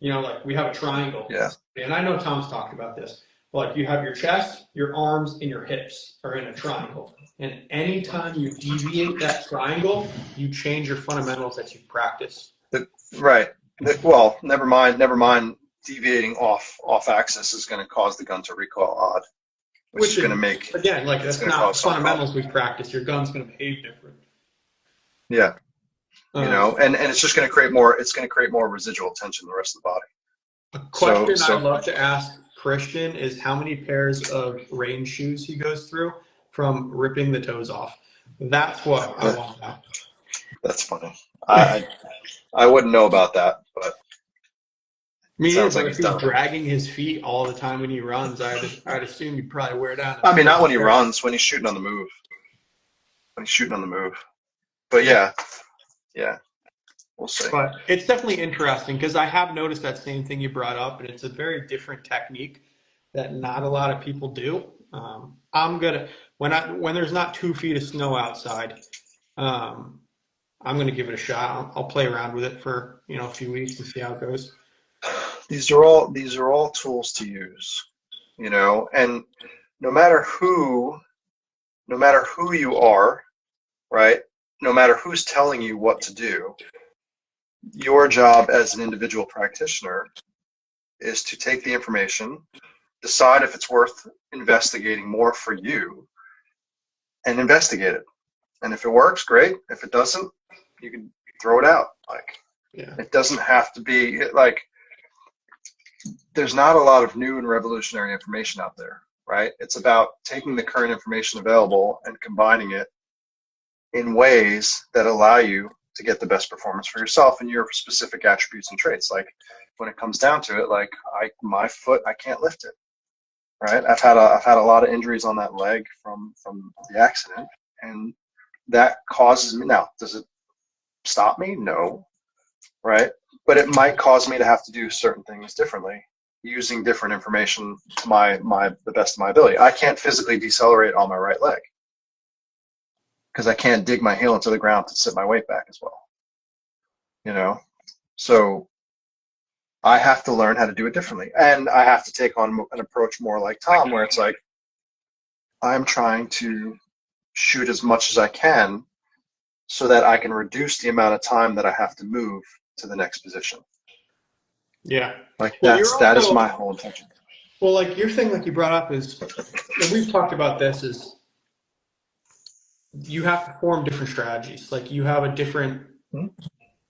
like we have a triangle. Yeah. And I know Tom's talked about this. Like you have your chest, your arms, and your hips are in a triangle. And anytime you deviate that triangle, you change your fundamentals that you practice. The, right. Well, never mind. Deviating off axis is going to cause the gun to recoil odd, which is Which going to is, make again, like it's that's going to not cause some fundamentals problems. we practice. Your gun's going to behave different. Yeah. Um, And it's just going to create more. It's going to create more residual tension in the rest of the body. a So question I'd love to ask Christian is how many pairs of range shoes he goes through from ripping the toes off. That's what I that, want to know. that's funny. I wouldn't know about that, but Me neither, sounds like but if he's he's done it. dragging his feet all the time when he runs, I'd assume he'd probably wear down I mean, a not when he pair. runs, when he's shooting on the move. When he's shooting on the move. But yeah, yeah, we'll see. But it's definitely interesting because I have noticed that same thing you brought up, and it's a very different technique that not a lot of people do. I'm gonna when there's not 2 feet of snow outside, um, I'm gonna give it a shot. I'll play around with it for a few weeks and see how it goes. These are all tools to use. you know, and no matter who, no matter who you are, right? No matter who's telling you what to do, your job as an individual practitioner is to take the information, decide if it's worth investigating more for you, and investigate it. And if it works, great. If it doesn't, you can throw it out. Like, Yeah. it doesn't have to be like, there's not a lot of new and revolutionary information out there, right? It's about taking the current information available and combining it in ways that allow you to get the best performance for yourself and your specific attributes and traits. Like, when it comes down to it, like, my foot, I can't lift it, right? I've had a lot of injuries on that leg from the accident, and that causes me. Now, does it stop me? No, right? But it might cause me to have to do certain things differently, using different information to the best of my ability. I can't physically decelerate on my right leg because I can't dig my heel into the ground to sit my weight back as well. You know, so I have to learn how to do it differently, and I have to take on an approach more like Tom, where it's like, I'm trying to shoot as much as I can so that I can reduce the amount of time that I have to move to the next position. Yeah. Like, Well, you're that is also, my whole intention. well, like your thing, like you brought up is, and we've talked about this, is you have to form different strategies. Like you have a different Hmm?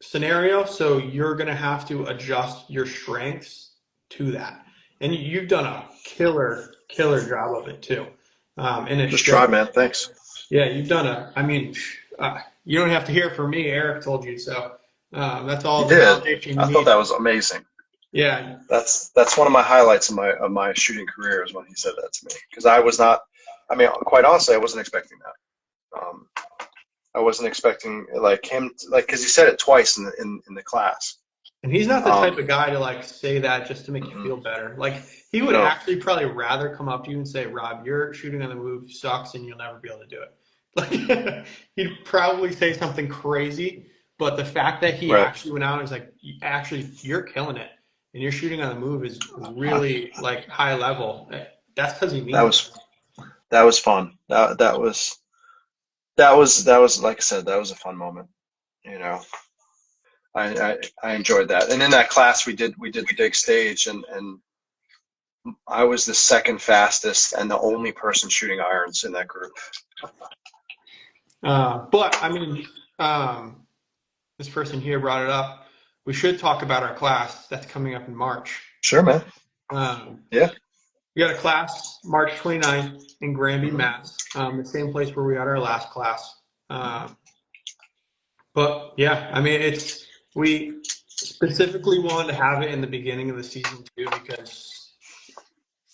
scenario, so you're going to have to adjust your strengths to that. And you've done a killer job of it too. And it Just try, shows. man. Thanks. Yeah, you've done I mean, you don't have to hear it from me. Eric told you so. That's You all the did. validation you I thought need. that was amazing. Yeah. That's one of my highlights of my shooting career, is when he said that to me, because I was not. I mean, quite honestly, I wasn't expecting that. I wasn't expecting like him, like, because he said it twice in the class. And he's not the type of Um, guy to like say that just to make you mm-mm. feel better. Like he would No, actually probably rather come up to you and say, "Rob, your shooting on the move sucks, and you'll never be able to do it." Like he'd probably say something crazy, but the fact that he right. actually went out and was like, "Actually, you're killing it, and your shooting on the move is really like high level." That's because he That means it. was that was fun. That was like I said, that was a fun moment. You know, I enjoyed that. And in that class, we did the big stage, and I was the second fastest and the only person shooting irons in that group. But I mean, um, this person here brought it up. We should talk about our class that's coming up in March. Sure, man. Um, Yeah. we got a class March 29th in Granby, Hmm. Mass. The same place where we had our last class. But yeah, I mean, we specifically wanted to have it in the beginning of the season too because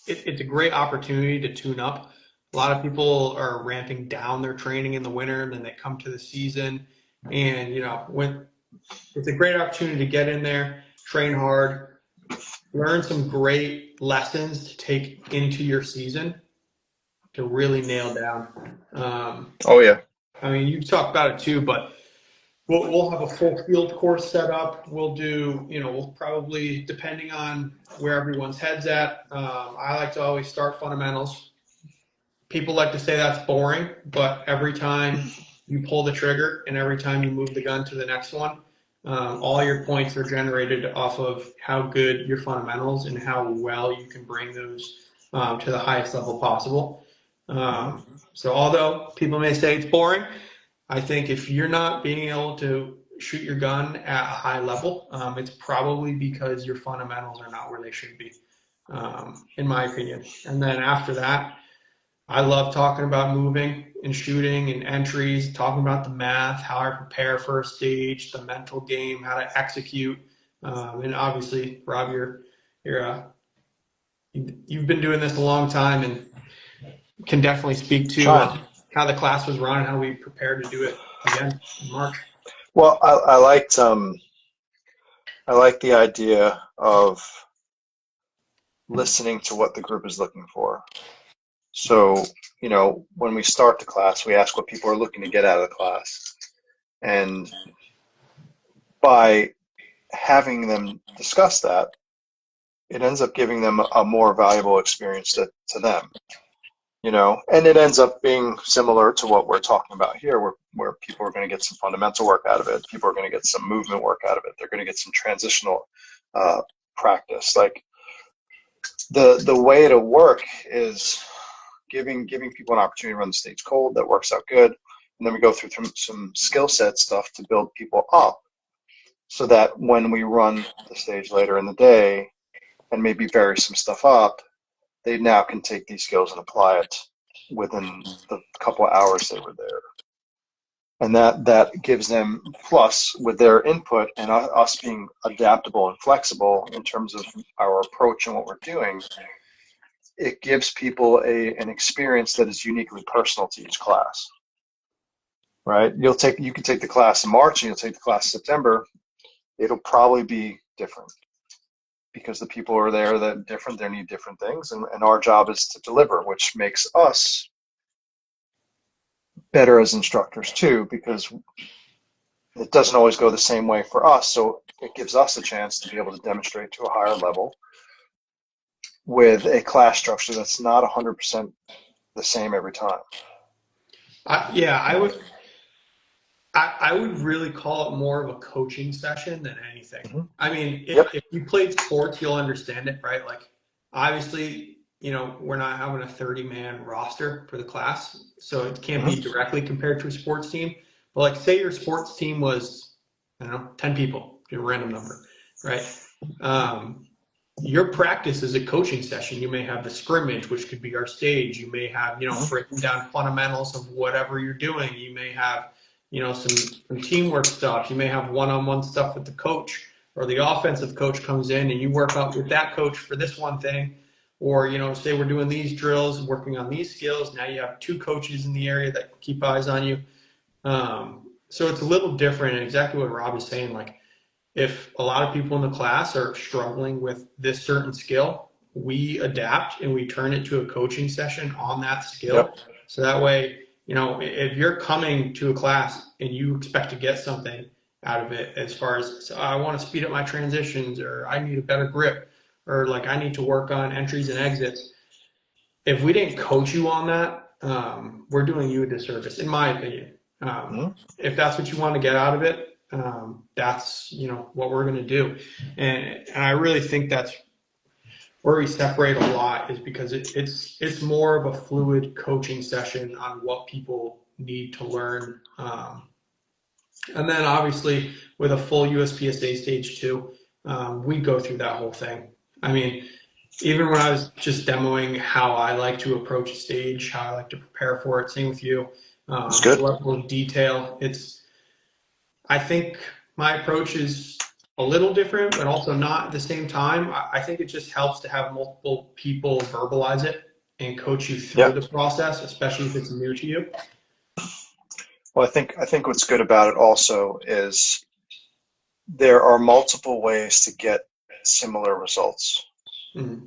it's a great opportunity to tune up. A lot of people are ramping down their training in the winter, and then they come to the season, and when it's a great opportunity to get in there, train hard, learn some great lessons to take into your season to really nail down. Oh yeah. I mean, you talked about it too, but we'll have a full field course set up. We'll do, we'll probably, depending on where everyone's head's at, I like to always start fundamentals. People like to say that's boring, but every time you pull the trigger and every time you move the gun to the next one, all your points are generated off of how good your fundamentals and how well you can bring those to the highest level possible. Hmm. So although people may say it's boring, I think if you're not being able to shoot your gun at a high level, it's probably because your fundamentals are not where they should be, in my opinion. And then after that, I love talking about moving and shooting and entries, talking about the math, how I prepare for a stage, the mental game, how to execute. And obviously, Rob, you're you've been doing this a long time and can definitely speak to Trying. how the class was run and how we prepared to do it again in March. Well, I liked the idea of listening to what the group is looking for. So, when we start the class, we ask what people are looking to get out of the class. And by having them discuss that, it ends up giving them a more valuable experience to them, you know, and it ends up being similar to what we're talking about here, where people are going to get some fundamental work out of it. People are going to get some movement work out of it. They're going to get some transitional uh, practice. Like the way it'll work is giving people an opportunity to run the stage cold. That works out good. And then we go through some skill set stuff to build people up so that when we run the stage later in the day and maybe vary some stuff up, they now can take these skills and apply it within the couple of hours they were there. And that gives them, plus with their input and us being adaptable and flexible in terms of our approach and what we're doing, it gives people an experience that is uniquely personal to each class, right? You can take the class in March and you'll take the class in September. It'll probably be different because the people are there that are different, they need different things, and our job is to deliver, which makes us better as instructors too, because it doesn't always go the same way for us. So it gives us a chance to be able to demonstrate to a higher level with a class structure that's not 100% the same every time. Yeah, I would really call it more of a coaching session than anything. Mm-hmm. I mean, Yep. if you played sports, you'll understand it, right? Like, obviously, we're not having a 30-man roster for the class, so it can't be Mm-hmm. directly compared to a sports team. But like, say your sports team was, I don't know, 10 people, a random number, right? Your practice is a coaching session. You may have the scrimmage, which could be our stage. You may have, breaking down fundamentals of whatever you're doing. You may have, some teamwork stuff. You may have one-on-one stuff with the coach, or the offensive coach comes in and you work out with that coach for this one thing. Or, say we're doing these drills, working on these skills. Now you have two coaches in the area that keep eyes on you. So it's a little different, and exactly what Rob is saying. Like, if a lot of people in the class are struggling with this certain skill, we adapt and we turn it to a coaching session on that skill. Yep. So that way, if you're coming to a class and you expect to get something out of it, as far as, so I want to speed up my transitions, or I need a better grip, or like I need to work on entries and exits. If we didn't coach you on that, we're doing you a disservice, in my opinion. Mm-hmm. If that's what you want to get out of it, that's what we're going to do, and I really think that's where we separate a lot, is because it's more of a fluid coaching session on what people need to learn, and then obviously with a full USPSA stage 2, we go through that whole thing. I mean, even when I was just demoing how I like to approach a stage, how I like to prepare for it, same with you, It's the good. level of detail, I think my approach is a little different, but also not at the same time. I think it just helps to have multiple people verbalize it and coach you through Yep. the process, especially if it's new to you. Well, I think what's good about it also is there are multiple ways to get similar results. Mm-hmm.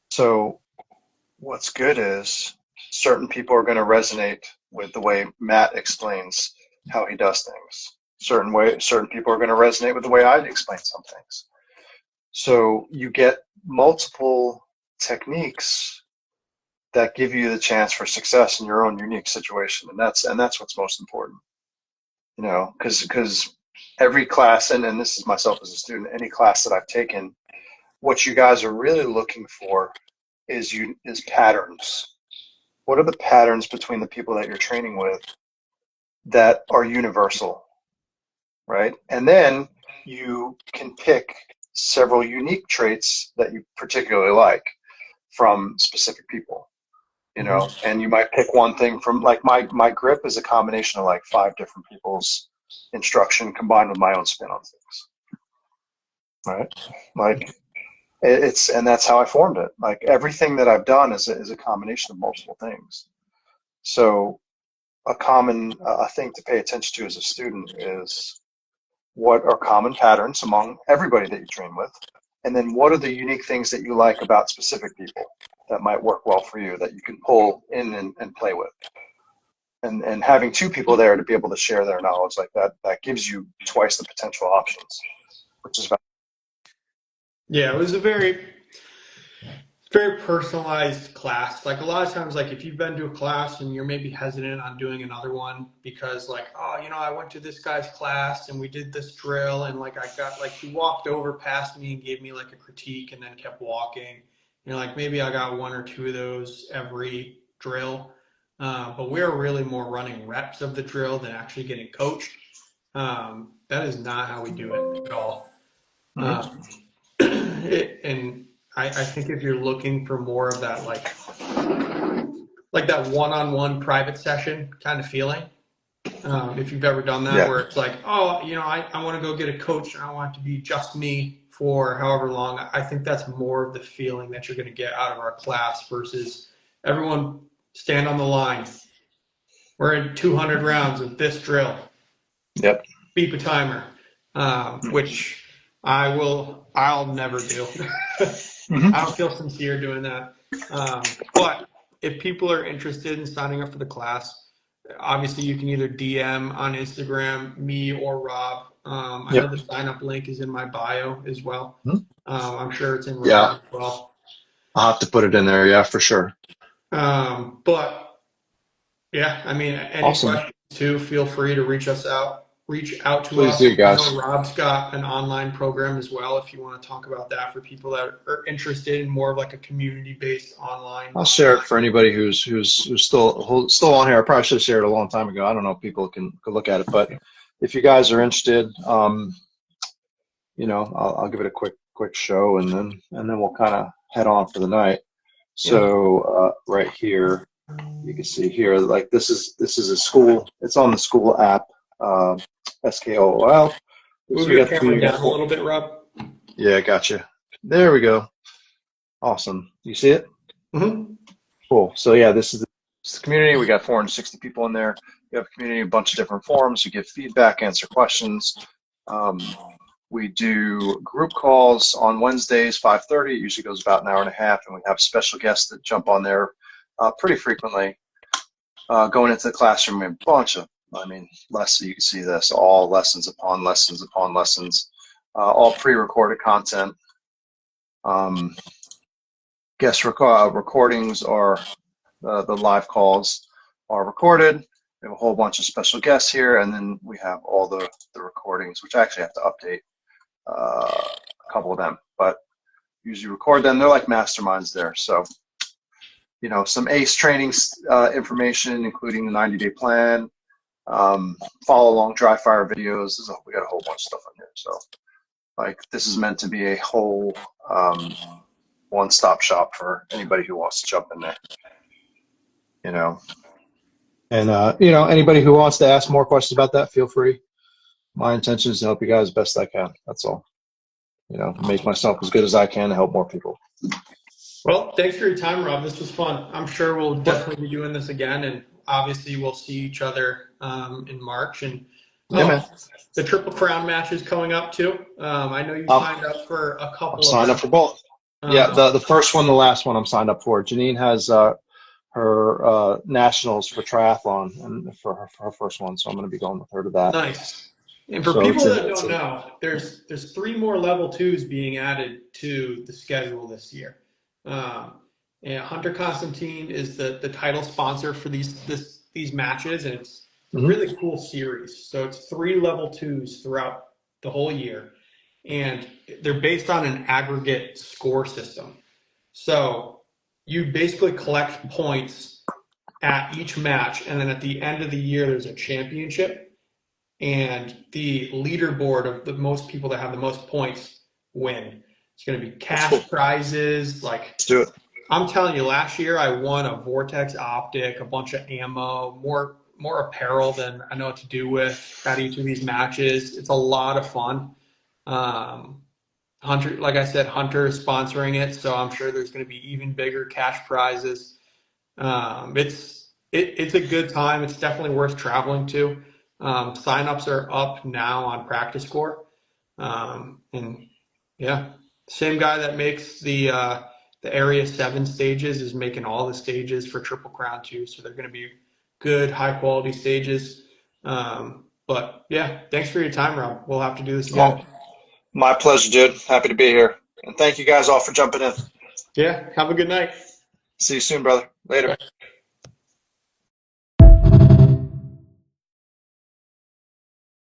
So what's good is certain people are going to resonate with the way Matt explains how he does things. Certain people are going to resonate with the way I explain some things. So you get multiple techniques that give you the chance for success in your own unique situation, and that's what's most important. Because every class, and this is myself as a student, any class that I've taken, what you guys are really looking for is patterns. What are the patterns between the people that you're training with that are universal, right? And then you can pick several unique traits that you particularly like from specific people, and you might pick one thing from, like, my grip is a combination of like 5 different people's instruction combined with my own spin on things, right? Like, and that's how I formed it. Like, everything that I've done is a combination of multiple things. So a common thing to pay attention to as a student is what are common patterns among everybody that you train with, and then what are the unique things that you like about specific people that might work well for you that you can pull in and play with. And having 2 people there to be able to share their knowledge like that gives you twice the potential options, which is valuable. Yeah, it was a very very personalized class. Like a lot of times, like if you've been to a class and you're maybe hesitant on doing another one because like, oh, I went to this guy's class and we did this drill and like I got like he walked over past me and gave me like a critique and then kept walking. Like maybe I got one or two of those every drill. But we're really more running reps of the drill than actually getting coached. That is not how we do it at all. Mm-hmm. And I think if you're looking for more of that, like that one-on-one private session kind of feeling, if you've ever done that, Yeah. where it's like, oh, I want to go get a coach and I want it to be just me for however long. I think that's more of the feeling that you're going to get out of our class versus everyone stand on the line. We're in 200 rounds of this drill. Yep. Beep a timer, which I'll never do. Mm-hmm. I don't feel sincere doing that. But if people are interested in signing up for the class, obviously you can either DM on Instagram, me or Rob. I know Yep. the sign up link is in my bio as well. Mm-hmm. I'm sure it's in Rob Yeah. as well. I'll have to put it in there. Yeah, for sure. But yeah, I mean, any Awesome. questions too, feel free to reach out to Please us. do, I guys. know Rob's got an online program as well if you want to talk about that for people that are interested in more of like a community-based online. I'll share it for anybody who's still on here. I probably should have shared it a long time ago. I don't know if people can look at it, but if you guys are interested, I'll give it a quick show, and then we'll kind of head on for the night. So right here, you can see here, like this is a school. It's on the school app, SKOOL. Move So we your got the camera community. down a little bit, Rob. Yeah, gotcha. There we go. Awesome. You see it? Mm-hmm. Cool. So yeah, this is the community. We got 460 people in there. We have a community, a bunch of different forums. You give feedback, answer questions. We do group calls on Wednesdays, 5:30. It usually goes about an hour and a half, and we have special guests that jump on there pretty frequently. Going into the classroom, we have a bunch of, lessons. You can see this, all lessons upon lessons upon lessons, all pre-recorded content. Guest recordings are the live calls are recorded. We have a whole bunch of special guests here, and then we have all the recordings, which I actually have to update a couple of them, but usually record them. They're like masterminds there. So, some ACE training information, including the 90-day plan, follow along dry fire videos. We got a whole bunch of stuff on here. So, this is meant to be a whole one-stop shop for anybody who wants to jump in there. And anybody who wants to ask more questions about that, feel free. My intention is to help you guys best I can. That's all. Make myself as good as I can to help more people. Well, thanks for your time, Rob. This was fun. I'm sure we'll definitely be doing this again, and obviously we'll see each other in March. And man. The Triple Crown match is coming up too. I know you signed up for a couple. I'm signed up for both. Yeah, the first one, the last one, I'm signed up for. Janine has her nationals for triathlon and for her first one, so I'm going to be going with her to that. Nice. And for people that don't know, there's 3 more level 2s being added to the schedule this year. And Hunter Constantine is the title sponsor for these matches, and it's a really cool series. So it's 3 level 2s throughout the whole year, and they're based on an aggregate score system. So you basically collect points at each match, and then at the end of the year, there's a championship. And the leaderboard of the most people that have the most points win. It's going to be cash prizes. Let's do it. I'm telling you, last year I won a Vortex optic, a bunch of ammo, more apparel than I know what to do with at each of these matches. It's a lot of fun. Hunter, like I said, Hunter is sponsoring it, so I'm sure there's going to be even bigger cash prizes. It's a good time. It's definitely worth traveling to. Sign-ups are up now on Practice Score. And yeah, same guy that makes the Area 7 stages is making all the stages for Triple Crown too. So they're going to be good, high-quality stages. But yeah, thanks for your time, Rob. We'll have to do this again. Well, my pleasure, dude. Happy to be here. And thank you guys all for jumping in. Yeah. Have a good night. See you soon, brother. Later.